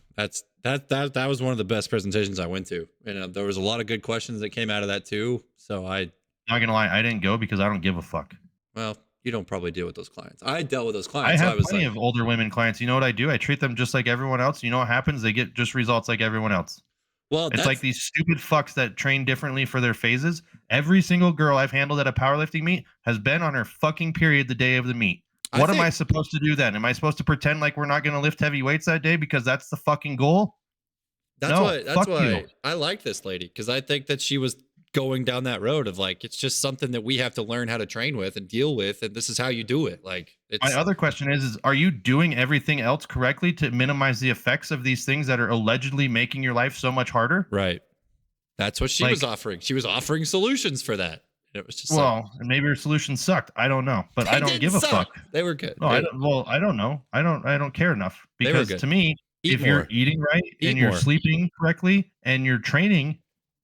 That was one of the best presentations I went to, and there was a lot of good questions that came out of that too. So Not gonna lie, I didn't go because I don't give a fuck. well, you don't probably deal with those clients. I dealt with those I clients. so have was plenty like, of older women clients. You know what I do? I treat them just like everyone else. You know what happens? They get just results like everyone else. well, It's like these stupid fucks that train differently for their phases. Every single girl I've handled at a powerlifting meet has been on her fucking period the day of the meet. What am I supposed to do then? Am I supposed to pretend like we're not going to lift heavy weights that day because that's the fucking goal? That's No, why. That's fuck why you. I like this lady, because I think that she was going down that road of like, it's just something that we have to learn how to train with and deal with, and this is how you do it. Like, it's My other question is are you doing everything else correctly to minimize the effects of these things that are allegedly making your life so much harder? right. That's what she Like- was offering. She was offering solutions for that. And it was just like, Well, and maybe your solution sucked. I don't know, but they I don't didn't give a suck. fuck. They were good. No, They- I don't. Well, I don't know. I don't care enough, They were because good. to me, Eat if more. you're eating right Eat and you're more. sleeping correctly and you're training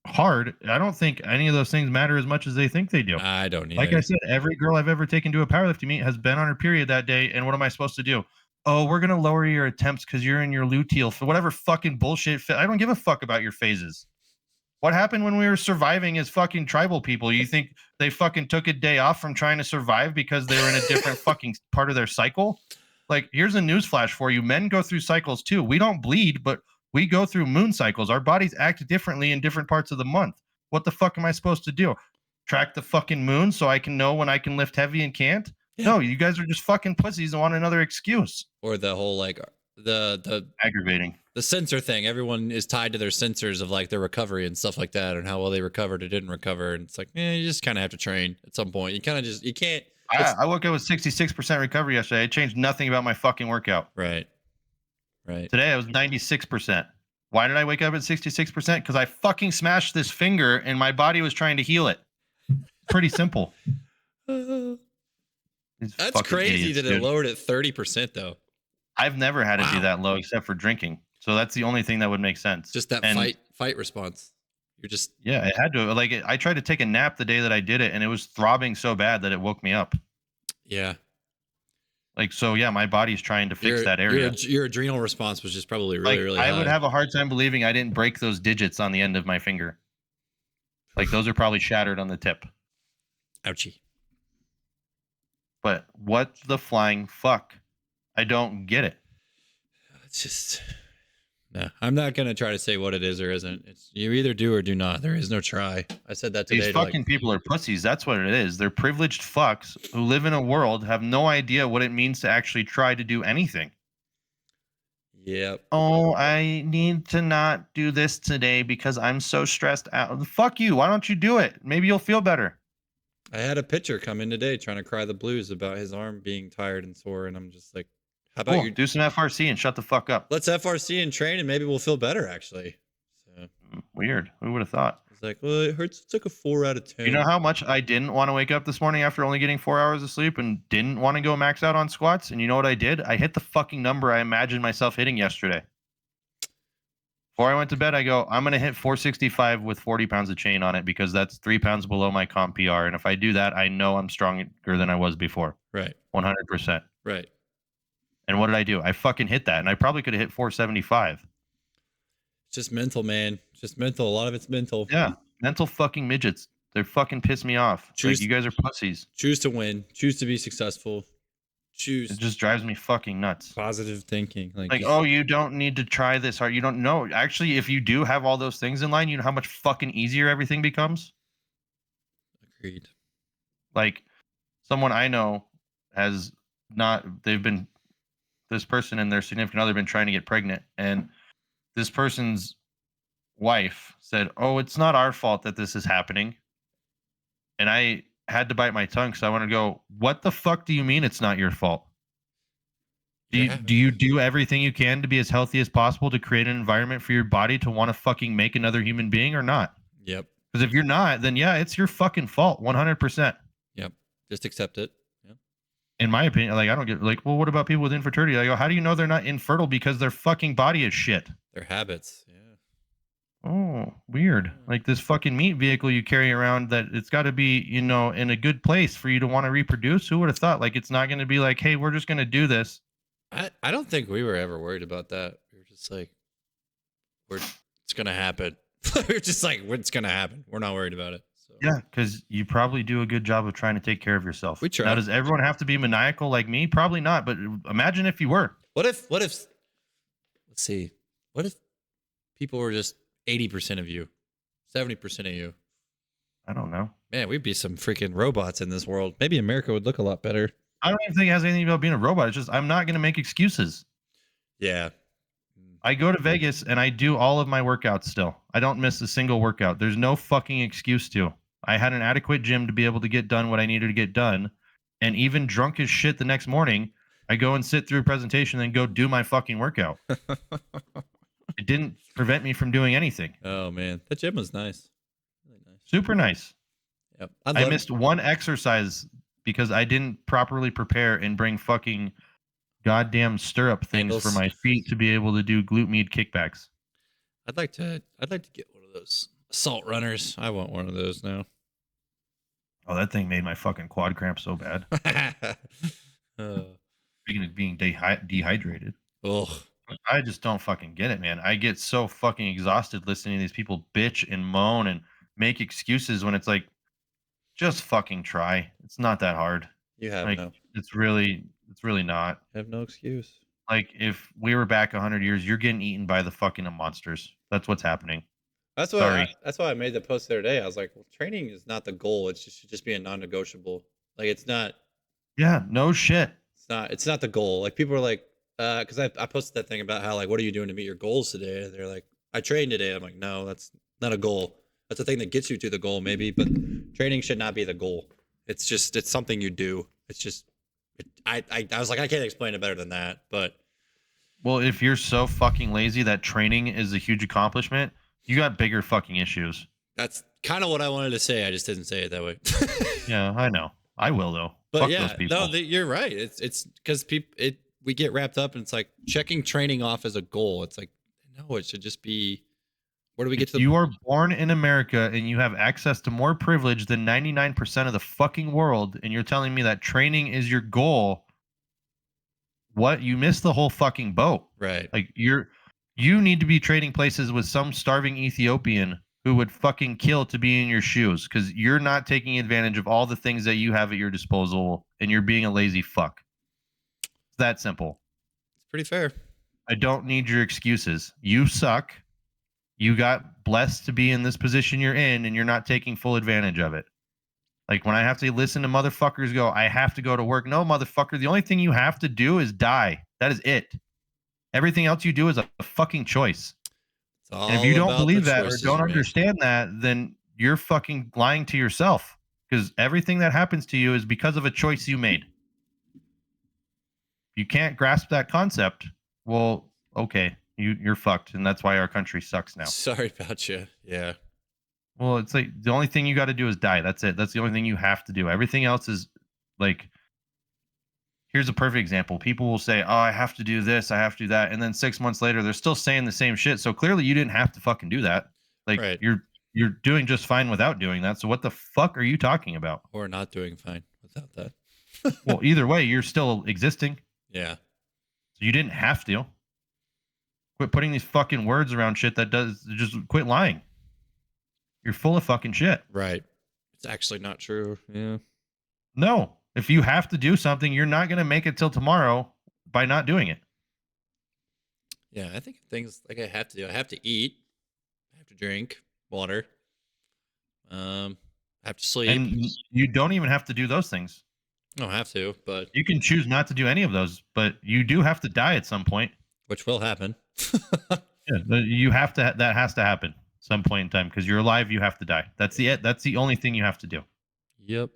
hard, I don't think any of those things matter as much as they think they do. I don't need Like I said, every girl I've ever taken to a powerlifting meet has been on her period that day, and what am I supposed to do? Oh, we're gonna lower your attempts because you're in your luteal for whatever fucking bullshit. I don't give a fuck about your phases. What happened when we were surviving as fucking tribal people? You think they fucking took a day off from trying to survive because they were in a different fucking part of their cycle? Like, here's a newsflash for you. Men go through cycles too. We don't bleed, but we go through moon cycles. Our bodies act differently in different parts of the month. What the fuck am I supposed to do? Track the fucking moon so I can know when I can lift heavy and can't? Yeah. No, you guys are just fucking pussies and want another excuse. Or the whole like the Aggravating. sensor thing. Everyone is tied to their sensors of like their recovery and stuff like that, and how well they recovered or didn't recover. And it's like, you just kind of have to train at some point. You kind of just you can't. I woke up with 66% recovery yesterday. I changed nothing about my fucking workout. Right. Today I was 96%. Why did I wake up at 66%? Because I fucking smashed this finger and my body was trying to heal it. Pretty simple. These That's fucking crazy idiots, that it dude. lowered it 30% though. I've never had it be Wow. that low except for drinking. So that's the only thing that would make sense. Just that And- fight response. You're just Yeah, it had to. Like, I tried to take a nap the day that I did it, and it was throbbing so bad that it woke me up. yeah. Like, so yeah, my body's trying to fix that area. Your adrenal response was just probably really Like, really I high. would have a hard time believing I didn't break those digits on the end of my finger. Like, those are probably shattered on the tip. Ouchie. But what the flying fuck? I don't get it. It's just No, I'm not gonna try to say what it is or isn't. It's you either do or do not. There is no try. I said that today. These to, fucking people are pussies. That's what it is. They're privileged fucks who live in a world, have no idea what it means to actually try to do anything. Yep. Oh, I need to not do this today because I'm so stressed out. Fuck you. Why don't you do it? Maybe you'll feel better. I had a pitcher come in today trying to cry the blues about his arm being tired and sore, and I'm just like, how about Cool. you Do some FRC and shut the fuck up. let's FRC and train, and maybe we'll feel better actually. So Weird. Who would have thought? it's like, well, it hurts. It's like a 4 out of 10. You know how much I didn't want to wake up this morning after only getting 4 hours of sleep and didn't want to go max out on squats? And you know what I did? I hit the fucking number I imagined myself hitting yesterday. Before I went to bed, I go, I'm going to hit 465 with 40 pounds of chain on it because that's 3 pounds below my comp PR. And if I do that, I know I'm stronger than I was before. Right. 100%. Right. And what did I do? I fucking hit that. And I probably could have hit 475. It's just mental, man. It's just mental. A lot of it's mental. Yeah. Mental fucking midgets. They fucking piss me off. Choose- Like, you guys are pussies. Choose to win. Choose to be successful. Choose It just drives me fucking nuts. positive thinking. Like, just- oh, you don't need to try this hard. You don't know. Actually, if you do have all those things in line, you know how much fucking easier everything becomes? Agreed. Like, someone I know has not, this person and their significant other been trying to get pregnant. And this person's wife said, oh, it's not our fault that this is happening. And I had to bite my tongue. So I want to go, what the fuck do you mean it's not your fault? Do you do everything you can to be as healthy as possible to create an environment for your body to want to fucking make another human being or not? Yep. Because if you're not, then yeah, it's your fucking fault, 100%. Yep. Just accept it. Yep. In my opinion, like I don't get like, well, what about people with infertility? I go, how do you know they're not infertile? Because their fucking body is shit. Their habits. Yeah. Oh, weird. Like this fucking meat vehicle you carry around that it's got to be, you know, in a good place for you to want to reproduce. Who would have thought? Like it's not going to be like, hey, we're just going to do this. I don't think we were ever worried about that. We were just like, it's gonna happen. We were just like, it's gonna happen. We're not worried about it. So. Yeah, because you probably do a good job of trying to take care of yourself. We try. Now, does everyone have to be maniacal like me? Probably not. But imagine if you were. What if let's see, what if people were just 80% of you, 70% of you? I don't know. Man, we'd be some freaking robots in this world. Maybe America would look a lot better. I don't even think it has anything about being a robot. It's just I'm not going to make excuses. Yeah. I go to Vegas and I do all of my workouts still. I don't miss a single workout. There's no fucking excuse to. I had an adequate gym to be able to get done what I needed to get done. And even drunk as shit the next morning, I go and sit through a presentation and go do my fucking workout. It didn't prevent me from doing anything. Oh man, that gym was nice. Really nice. Super nice. Yep. I missed one exercise because I didn't properly prepare and bring fucking goddamn stirrup things Angles. for my feet to be able to do glute med kickbacks. I'd like to get one of those assault runners. I want one of those now. Oh, that thing made my fucking quad cramp so bad. Speaking of being dehydrated. Ugh. I just don't fucking get it, man. I get so fucking exhausted listening to these people bitch and moan and make excuses when it's like, just fucking try. It's not that hard. You have Like, no. it's really not. Have no excuse. Like if we were back 100 years, you're getting eaten by the fucking monsters. That's what's happening. That's why. Sorry. That's why I made the post the other day. I was like, well, training is not the goal. It should just be a non-negotiable. Like it's not. Yeah, no shit. It's not the goal. Like people are like, because I posted that thing about how like, what are you doing to meet your goals today? And they're like, I trained today. I'm like, no, that's not a goal. That's the thing that gets you to the goal, maybe, but training should not be the goal. It's something you do. It's just, I was like, I can't explain it better than that, but. Well, if you're so fucking lazy that training is a huge accomplishment, you got bigger fucking issues. That's kind of what I wanted to say. I just didn't say it that way. Yeah, I know. I will though. But Fuck yeah, those people. no, you're right. It's because we get wrapped up and it's like checking training off as a goal. It's like, no, it should just be, where do we get to? You are born in America and you have access to more privilege than 99% of the fucking world, and you're telling me that training is your goal. What? You missed the whole fucking boat. Right. Like you need to be trading places with some starving Ethiopian who would fucking kill to be in your shoes because you're not taking advantage of all the things that you have at your disposal and you're being a lazy fuck. It's that simple. It's pretty fair. I don't need your excuses. You suck. You got blessed to be in this position you're in, and you're not taking full advantage of it. Like when I have to listen to motherfuckers go, I have to go to work. No, motherfucker. The only thing you have to do is die. That is it. Everything else you do is a fucking choice. It's all And if you don't about the believe that or choices don't you make. understand that, then you're fucking lying to yourself. Because everything that happens to you is because of a choice you made. If you can't grasp that concept, well, okay, you're fucked, and that's why our country sucks now. Sorry about you. Yeah. Well, it's like the only thing you got to do is die. That's it. That's the only thing you have to do. Everything else is like, here's a perfect example. People will say, "Oh, I have to do this, I have to do that," and then 6 months later, they're still saying the same shit. So clearly, you didn't have to fucking do that. Like Right. you're doing just fine without doing that. So what the fuck are you talking about? Or not doing fine without that. Well, either way, you're still existing. Yeah. So you didn't have to. Quit putting these fucking words around shit that does. Just quit lying. You're full of fucking shit. Right. It's actually not true. Yeah. No, if you have to do something, you're not going to make it till tomorrow by not doing it. Yeah. I think things like I have to do. I have to eat. I have to drink water. I have to sleep. And you don't even have to do those things. I don't have to, but You can choose not to do any of those, but you do have to die at some point. which will happen. Yeah, you have to. That has to happen some point in time because you're alive. You have to die. That's the it. That's the only thing you have to do. Yep.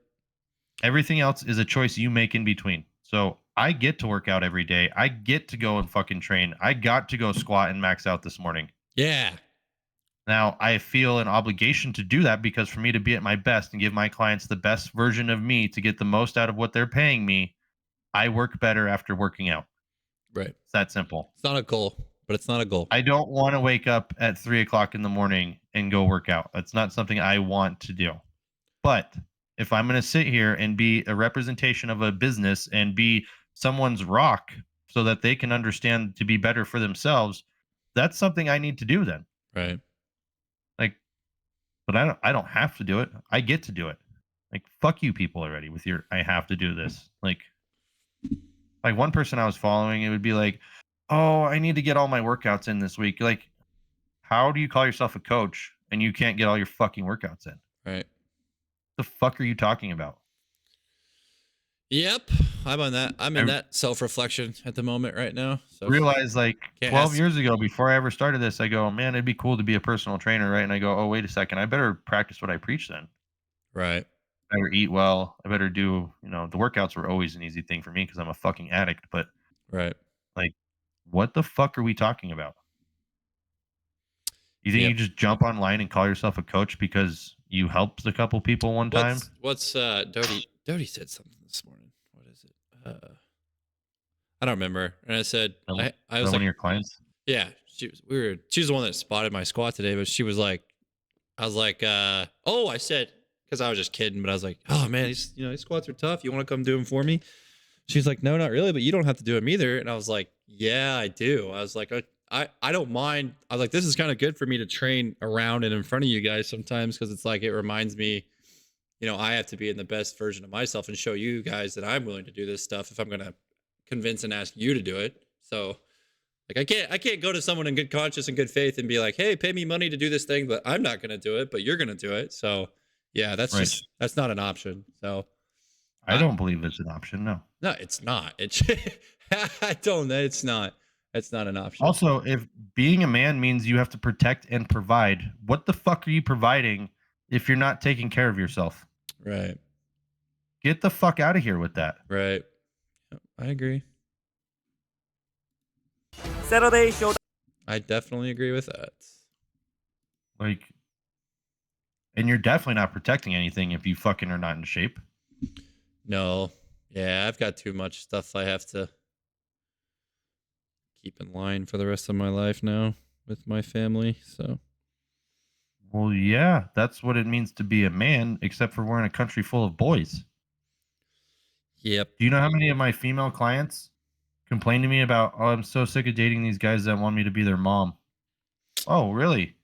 Everything else is a choice you make in between. So I get to work out every day. I get to go and fucking train. I got to go squat and max out this morning. Yeah. Now I feel an obligation to do that because for me to be at my best and give my clients the best version of me to get the most out of what they're paying me, I work better after working out. Right. It's that simple. It's not a goal, but it's not a goal. I don't want to wake up at 3:00 in the morning and go work out. That's not something I want to do. But if I'm going to sit here and be a representation of a business and be someone's rock so that they can understand to be better for themselves, that's something I need to do then. Right. Like, but I don't have to do it. I get to do it. Like, fuck you people already with your I have to do this. Like one person I was following, it would be like, oh, I need to get all my workouts in this week. Like, how do you call yourself a coach and you can't get all your fucking workouts in? Right. The fuck are you talking about? Yep. I'm on that. I'm in that self-reflection at the moment right now. So Realize like Can't 12 ask- years ago, before I ever started this, I go, man, it'd be cool to be a personal trainer, right? And I go, oh, wait a second, I better practice what I preach then. Right. I better eat well. I better do, the workouts were always an easy thing for me because I'm a fucking addict. But Right. like, what the fuck are we talking about? You think Yep. you just jump online and call yourself a coach because you helped a couple people one time? What's Doty said something this morning. What is it? I don't remember. And I said I was one like, of your clients? yeah, she was the one that spotted my squat today, but she was like, I was like, oh, I said, because I was just kidding, but I was like, oh man, these squats are tough. You want to come do them for me? She's like, no, not really, but you don't have to do them either. And I was like, yeah, I do. I was like, I don't mind. I was like, this is kind of good for me to train around and in front of you guys sometimes because it's like it reminds me, I have to be in the best version of myself and show you guys that I'm willing to do this stuff if I'm gonna convince and ask you to do it. So like I can't go to someone in good conscience and good faith and be like, hey, pay me money to do this thing, but I'm not gonna do it, but you're gonna do it. So yeah, that's Right. that's not an option. So I don't believe it's an option. No. no, it's not. It's it's not. It's not an option. Also, if being a man means you have to protect and provide, what the fuck are you providing if you're not taking care of yourself? Right. Get the fuck out of here with that. Right. Yep, I agree. Saturday show. I definitely agree with that. Like, and you're definitely not protecting anything if you fucking are not in shape. No. Yeah, I've got too much stuff I have to keep in line for the rest of my life now with my family. So Well, yeah, that's what it means to be a man, except for we're in a country full of boys. yep. Do you know how many of my female clients complain to me about, oh, I'm so sick of dating these guys that want me to be their mom? Oh, really?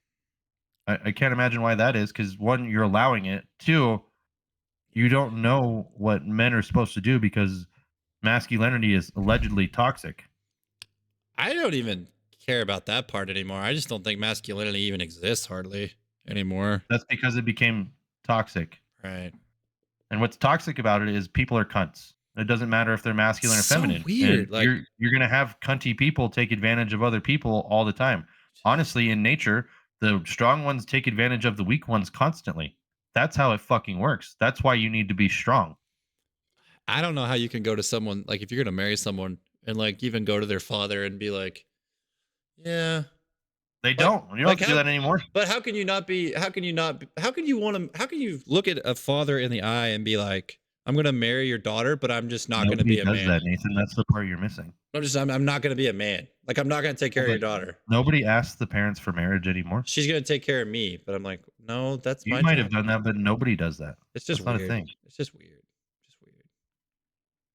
I can't imagine why that is, because one, you're allowing it. Two, you don't know what men are supposed to do because masculinity is allegedly toxic. I don't even care about that part anymore. I just don't think masculinity even exists hardly anymore. That's because it became toxic. Right. And what's toxic about it is people are cunts. It doesn't matter if they're masculine or So feminine. weird, And like- you're gonna have cunty people take advantage of other people all the time. Honestly, in nature, the strong ones take advantage of the weak ones constantly. That's how it fucking works. That's why you need to be strong. I don't know how you can go to someone, like if you're going to marry someone and like even go to their father and be like, yeah. They don't. You don't like have to do how- that anymore. But how can you not be, how can you look at a father in the eye and be like, I'm going to marry your daughter, but I'm just not going to Nobody be a does man. that, Nathan. That's the part you're missing. I'm not going to be a man. Like, I'm not going to take care of your daughter. Nobody asks the parents for marriage anymore. She's going to take care of me. But I'm like, no, that's You my might job. have done that, but nobody does that. It's just That's weird. not a thing. It's just weird. Just weird.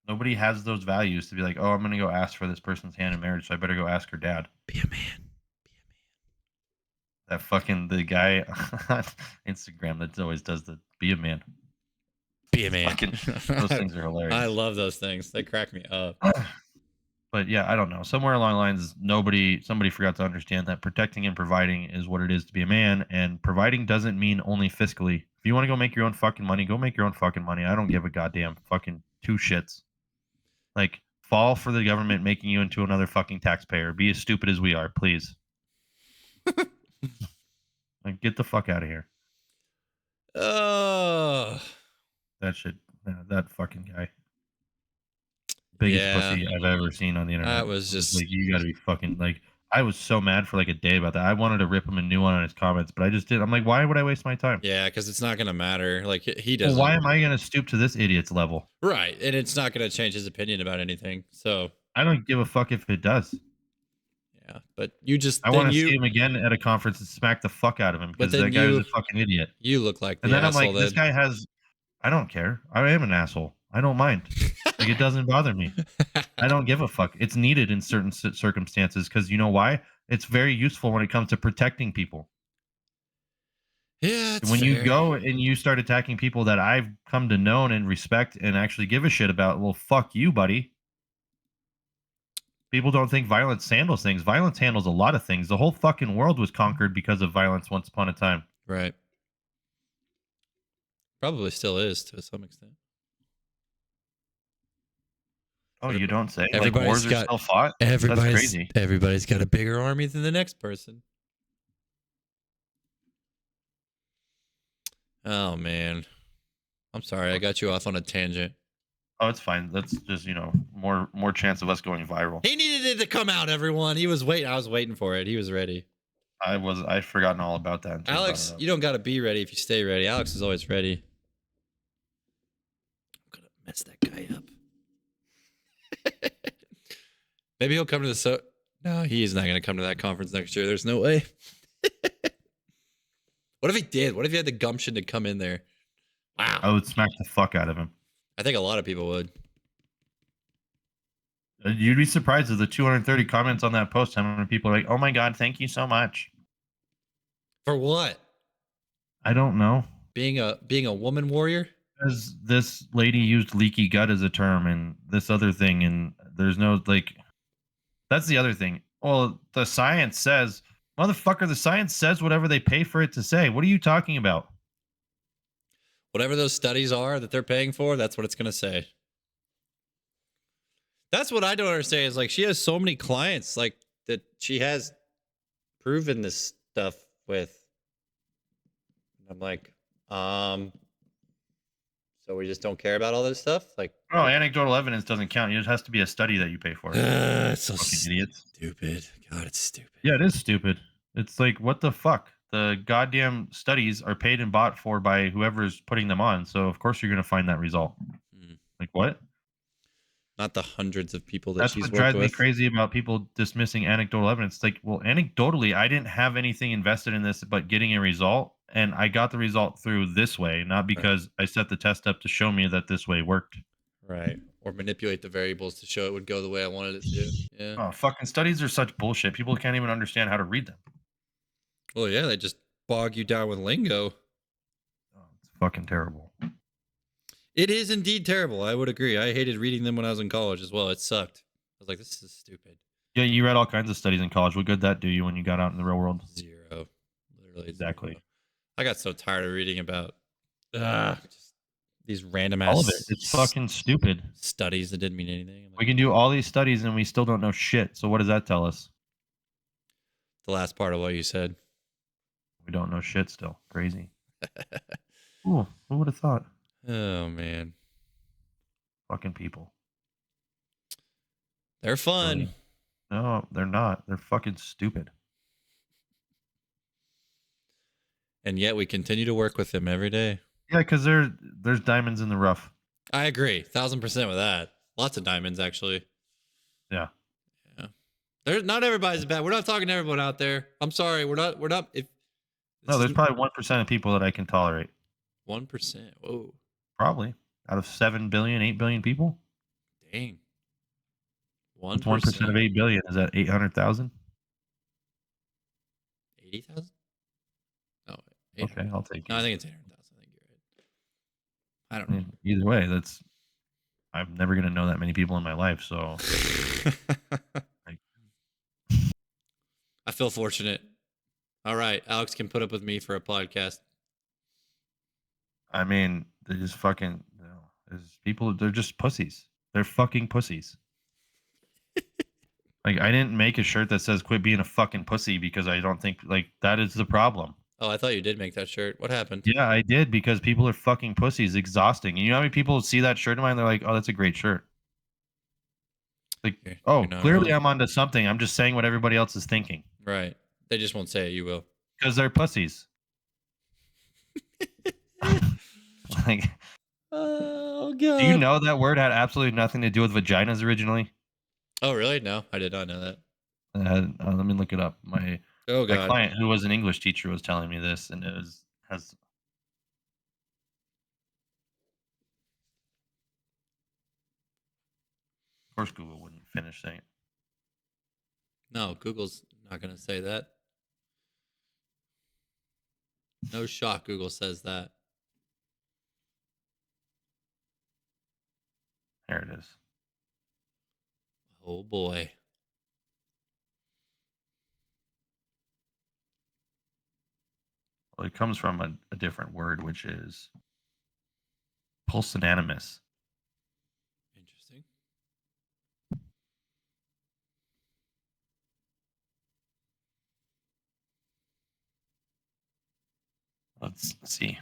Nobody has those values to be like, oh, I'm going to go ask for this person's hand in marriage, so I better go ask her dad. Be a man. That fucking the guy on Instagram that always does the be a man. Be a man. Fucking, those things are hilarious. I love those things. They crack me up. But yeah, I don't know. Somewhere along the lines, somebody forgot to understand that protecting and providing is what it is to be a man, and providing doesn't mean only fiscally. If you want to go make your own fucking money, go make your own fucking money. I don't give a goddamn fucking two shits. Like, fall for the government making you into another fucking taxpayer. Be as stupid as we are, please. Like, get the fuck out of here. Oh. That shit. That fucking guy. Biggest pussy I've ever seen on the internet. That was just like, you gotta be fucking like. I was so mad for like a day about that. I wanted to rip him a new one on his comments, but I just didn't. I'm like, why would I waste my time? Yeah, because it's not gonna matter. Like he doesn't. Well, why am I gonna stoop to this idiot's level? Right, and it's not gonna change his opinion about anything. So I don't give a fuck if it does. yeah, but you just I want to see him again at a conference and smack the fuck out of him because that guy was a fucking idiot. You look like the And then I'm asshole. like, this guy has. I don't care. I am an asshole. I don't mind. Like, it doesn't bother me. I don't give a fuck. It's needed in certain circumstances because you know why? It's very useful when it comes to protecting people. Yeah, when you go and you start attacking people that I've come to know and respect and actually give a shit about, well, fuck you, buddy. People don't think violence handles things. Violence handles a lot of things. The whole fucking world was conquered because of violence once upon a time. Right. Probably still is to some extent. Oh, you don't say? Everybody's like wars are still fought? That's crazy. Everybody's got a bigger army than the next person. Oh, man. I'm sorry. I got you off on a tangent. Oh, it's fine. That's just, more chance of us going viral. He needed it to come out, everyone. He was waiting. I was waiting for it. He was ready. I'd forgotten all about that. Alex, you don't got to be ready if you stay ready. Alex is always ready. I'm going to mess that guy up. Maybe he'll come to the No, he is not going to come to that conference next year. There's no way. What if he did? What if he had the gumption to come in there? Wow. I would smack the fuck out of him. I think a lot of people would. You'd be surprised at the 230 comments on that post. How many people are like, "Oh my god, thank you so much." For what? I don't know. Being a woman warrior? Because this lady used leaky gut as a term, and this other thing, and there's no like. That's the other thing. Well, the science says, motherfucker, the science says whatever they pay for it to say. What are you talking about? Whatever those studies are that they're paying for, that's what it's going to say. That's what I don't understand is like she has so many clients like that she has proven this stuff with. I'm like, so we just don't care about all this stuff? Like, no, anecdotal evidence doesn't count. It just has to be a study that you pay for. It's so fucking idiots. stupid. God, it's stupid. Yeah, it is stupid. It's like, what the fuck? The goddamn studies are paid and bought for by whoever's putting them on. So, of course, you're going to find that result. Like, what? Not the hundreds of people that That's she's what worked drives me with. crazy about people dismissing anecdotal evidence. It's like, well, anecdotally, I didn't have anything invested in this but getting a result. And I got the result through this way, not because I set the test up to show me that this way worked. Right. Or manipulate the variables to show it would go the way I wanted it to. Yeah. Oh, fucking studies are such bullshit. People can't even understand how to read them. Well, yeah, they just bog you down with lingo. Oh, it's fucking terrible. It is indeed terrible. I would agree. I hated reading them when I was in college as well. It sucked. I was like, this is stupid. Yeah, you read all kinds of studies in college. What good that do you when you got out in the real world? Zero. Literally Exactly. zero. I got so tired of reading about just these random All ass of it. It's fucking stupid. studies that didn't mean anything. I'm We like, can do all these studies and we still don't know shit. So what does that tell us? the last part of what you said. We don't know shit still. Crazy. Ooh, who would have thought? Oh man. Fucking people. They're fun. Really? No, they're not. They're fucking stupid. And yet we continue to work with them every day. Yeah, because there's diamonds in the rough. I agree. 1000% with that. Lots of diamonds, actually. Yeah. Yeah. There's not everybody's bad. We're not talking to everyone out there. I'm sorry. We're not if No, there's probably 1% of people that I can tolerate. 1%. Whoa. Probably. Out of 7 billion, 8 billion people? Dang. What's 1% of 8 billion? Is that 800,000? 80,000? Oh, Okay, I'll take it. No, I think it's 800,000. I think you're right. I don't know. Either way, I'm never gonna know that many people in my life, so I feel fortunate. All right, Alex can put up with me for a podcast. I mean, they're just fucking there's people, they're just pussies. They're fucking pussies. Like, I didn't make a shirt that says quit being a fucking pussy because I don't think like that is the problem. Oh, I thought you did make that shirt. What happened? Yeah, I did because people are fucking pussies, exhausting. And you know how many people see that shirt of mine, they're like, "Oh, that's a great shirt." Like, You're not clearly wrong. I'm onto something. I'm just saying what everybody else is thinking. Right. They just won't say it. You will. Because they're pussies. Like, Oh god. do you know that word had absolutely nothing to do with vaginas originally? Oh really? No, I did not know that. Let me look it up. My God. client, who was an English teacher, was telling me this, and has. Of course, Google wouldn't finish saying it. No, Google's not going to say that. No shock Google says that. There it is. Oh boy. Well, it comes from a different word, which is pulsinanimous. Interesting. Let's see.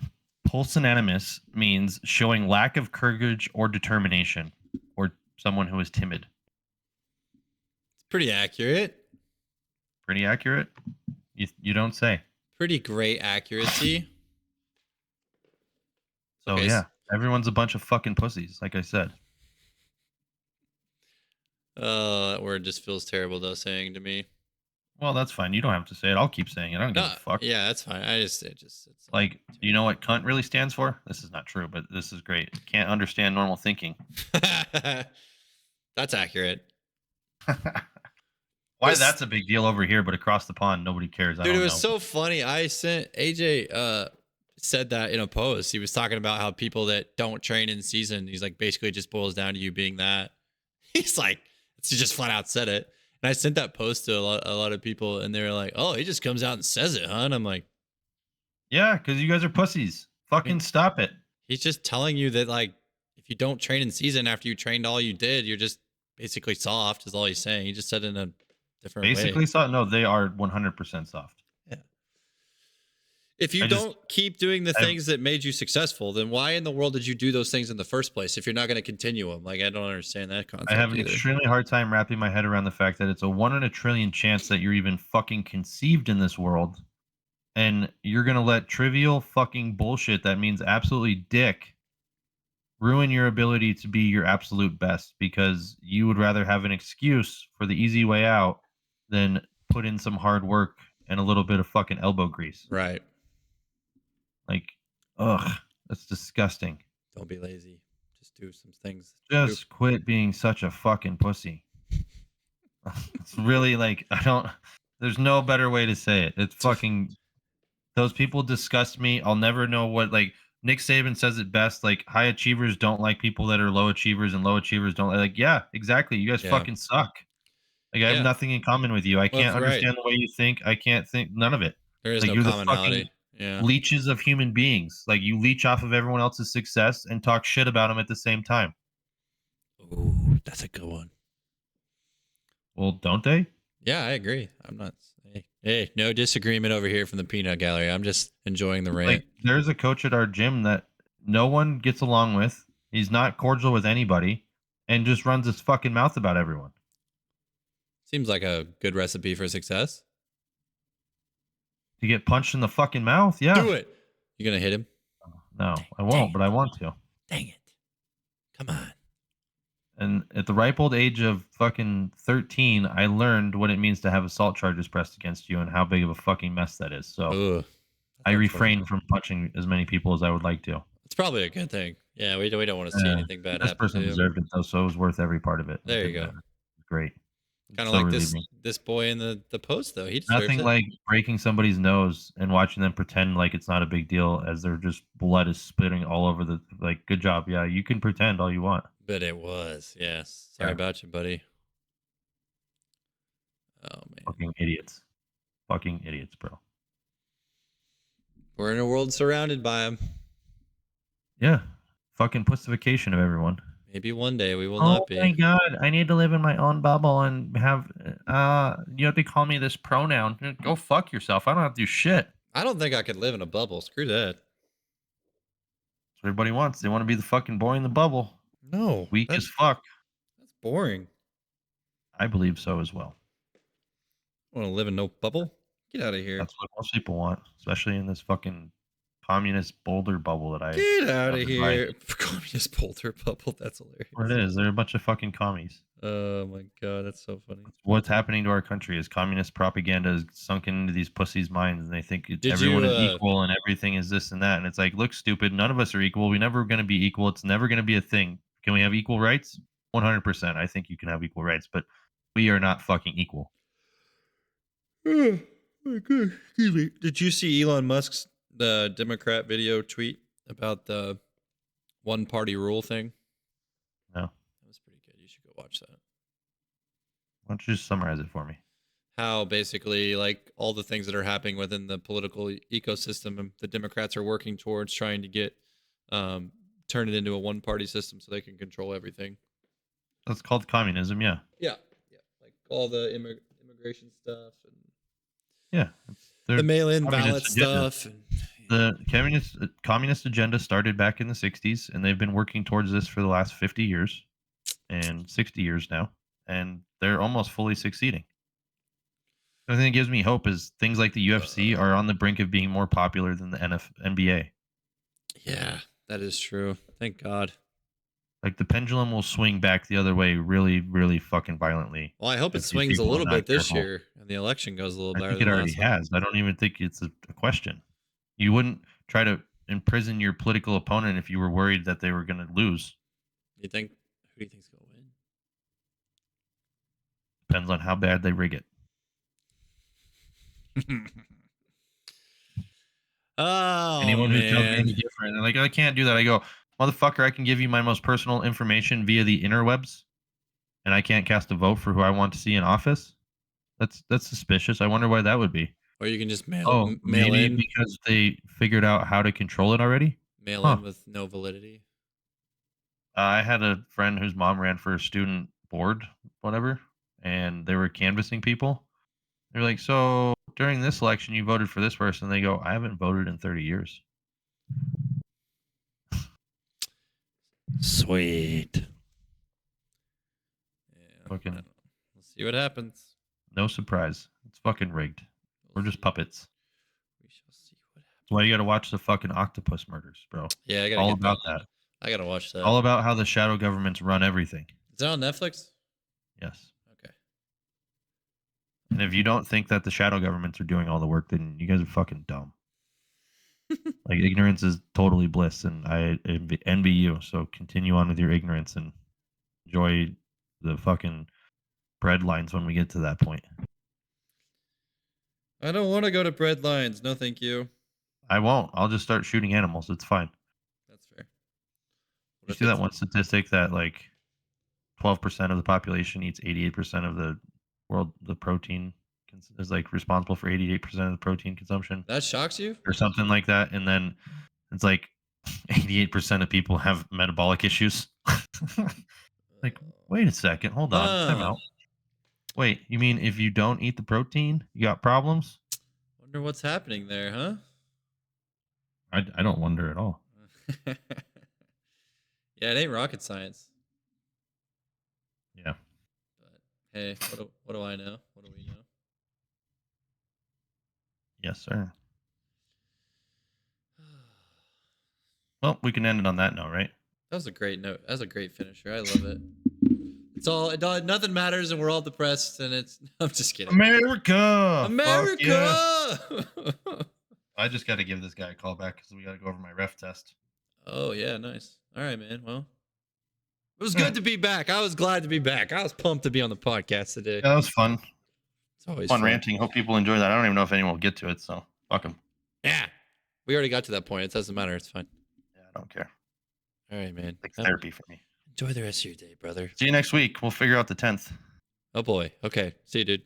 Pulsinanimous means showing lack of courage or determination, or someone who is timid. It's pretty accurate. Pretty accurate? You don't say. Pretty great accuracy. So Okay, yeah, everyone's a bunch of fucking pussies, like I said. That word just feels terrible though saying to me. Well, that's fine. You don't have to say it. I'll keep saying it. I don't give a fuck. Yeah, that's fine. It's like, do you know what cunt really stands for? This is not true, but this is great. Can't understand normal thinking. That's accurate. Why that's a big deal over here, but across the pond nobody cares. Dude, it was so funny. I sent AJ said that in a post. He was talking about how people that don't train in season, he's like, basically just boils down to you being that. He's like, he just flat out said it. And I sent that post to a lot of people, and they were like, "Oh, he just comes out and says it, huh?" And I'm like, "Yeah, because you guys are pussies. Fucking stop it." He's just telling you that, like, if you don't train in season after you trained all you did, you're just basically soft. Is all he's saying. He just said it in a different way. Basically soft? No, they are 100% soft. Yeah. If you don't keep doing the things that made you successful, then why in the world did you do those things in the first place if you're not going to continue them? Like, I don't understand that concept. I have an extremely hard time wrapping my head around the fact that it's a 1 in a trillion chance that you're even fucking conceived in this world, and you're going to let trivial fucking bullshit that means absolutely dick ruin your ability to be your absolute best because you would rather have an excuse for the easy way out than put in some hard work and a little bit of fucking elbow grease. Right. Like, ugh, that's disgusting. Don't be lazy. Just do some things. Just quit being such a fucking pussy. It's really like, there's no better way to say it. It's fucking, those people disgust me. I'll never know what, like, Nick Saban says it best, like, high achievers don't like people that are low achievers and low achievers don't like, yeah, exactly. You guys fucking suck. Like I have Yeah. nothing in common with you. I Well, can't right. understand the way you think. I can't think none of it. There is Like no you're the fucking commonality. Yeah. leeches of human beings. Like you leech off of everyone else's success and talk shit about them at the same time. Ooh, that's a good one. Well, don't they? Yeah, I agree. I'm not. Hey, no disagreement over here from the peanut gallery. I'm just enjoying the rant. Like there's a coach at our gym that no one gets along with. He's not cordial with anybody and just runs his fucking mouth about everyone. Seems like a good recipe for success. To get punched in the fucking mouth? Yeah. Do it. You gonna hit him? No, I won't, but I want to. Dang it! Come on. And at the ripe old age of fucking 13, I learned what it means to have assault charges pressed against you and how big of a fucking mess that is. So Ugh. I refrained from punching as many people as I would like to. It's probably a good thing. Yeah, we don't want to see anything bad This happen person to you. deserved it though, so it was worth every part of it. There It you didn't go. matter. Great. Kind of So like relieving. this boy in the post though. He deserves Nothing it. like breaking somebody's nose and watching them pretend like it's not a big deal as their just blood is spitting all over the like. Good job, yeah. You can pretend all you want. But it was. Yes. Sorry Yeah. about you, buddy. Oh man. Fucking idiots. Fucking idiots, bro. We're in a world surrounded by them. Yeah. Fucking pussification of everyone. Maybe one day we will Oh not be. my god, I need to live in my own bubble and have you have to call me this pronoun. Go fuck yourself. I don't have to do shit. That's I don't think I could live in a bubble. Screw that. what everybody wants. They want to be the fucking boy in the bubble. No. Weak as fuck. That's boring. I believe so as well. I want to live in no bubble. Get out of here. That's what most people want, especially in this fucking communist boulder bubble that I Get out of reside. here. Communist Boulder bubble. That's hilarious. What it is. They're a bunch of fucking commies. Oh my god, that's so funny. What's happening to our country is communist propaganda is sunken into these pussies' minds, and they think Did everyone you, is equal and everything is this and that. And it's like, look, stupid. None of us are equal. We're never going to be equal. It's never going to be a thing. Can we have equal rights? 100%. I think you can have equal rights, but we are not fucking equal. Excuse me. Did you see Elon Musk's the Democrat video tweet about the one party rule thing? No. That was pretty good. You should go watch that. Why don't you just summarize it for me? How basically like all the things that are happening within the political ecosystem and the Democrats are working towards trying to get turn it into a one party system so they can control everything. That's called communism, yeah. Yeah. Like all the immigration stuff and Yeah. the mail-in ballot communist agenda. stuff. And, The communist agenda started back in the 60s, and they've been working towards this for the last 50 years and 60 years now, and they're almost fully succeeding. The thing that gives me hope is things like the UFC are on the brink of being more popular than the NBA. yeah, that is true. Thank God. Like the pendulum will swing back the other way really, really fucking violently. Well, I hope it if these swings a people are little not bit this careful. year and the election goes a little I better think it than already last one. has. I don't even think it's a question. You wouldn't try to imprison your political opponent if you were worried that they were going to lose. Who do you think's going to Depends on how bad they rig it. win? Oh, Anyone who tells me man. any different, and like I can't do that. I go, motherfucker, I can give you my most personal information via the interwebs, and I can't cast a vote for who I want to see in office. That's suspicious. I wonder why that would be. Or you can just mail Maybe in. because they figured out how to control it already. Mail Huh. in with no validity. I had a friend whose mom ran for a student board, whatever, and they were canvassing people. They're like, so during this election, you voted for this person. They go, I haven't voted in 30 years. Sweet. Yeah. Fucking- I don't know. We'll see what happens. No surprise. It's fucking rigged. We're just puppets. We shall see what happens. That's why you got to watch the fucking octopus murders, bro. Yeah, I gotta All get about that. I gotta watch that. All about how the shadow governments run everything. Is it on Netflix? Yes. Okay. And if you don't think that the shadow governments are doing all the work, then you guys are fucking dumb. Like ignorance is totally bliss, and I envy you. So continue on with your ignorance and enjoy the fucking bread lines when we get to that point. I don't want to go to bread lines. No, thank you. I won't. I'll just start shooting animals. It's fine. That's fair. You see that one statistic that like 12% of the population eats 88% of the world, the protein is like responsible for 88% of the protein consumption That shocks you? or something like that. And then it's like 88% of people have metabolic issues. Like, wait a second, hold on, time Huh. out. Wait, you mean if you don't eat the protein, you got problems? Wonder what's happening there, huh? I don't wonder at all. Yeah, it ain't rocket science. Yeah. But hey, what do I know? What do we know? Yes, sir. Well, we can end it on that note, right? That was a great note. That was a great finisher. I love it. It's all nothing matters, and we're all depressed, and it's. I'm just kidding. America! Fuck yeah. America. I just got to give this guy a call back because we got to go over my ref test. Oh yeah, nice. All right, man. Well, it was good to be back. I was glad to be back. I was pumped to be on the podcast today. Yeah, that was fun. It's always Fun ranting. Hope people enjoy that. I don't even know if anyone will get to it, so fuck them. Yeah, we already got to that point. It doesn't matter. It's fine. Yeah, I don't care. All right, man. It's like therapy for me. Enjoy the rest of your day, brother. See you next week. We'll figure out the 10th. Oh boy. Okay. See you, dude.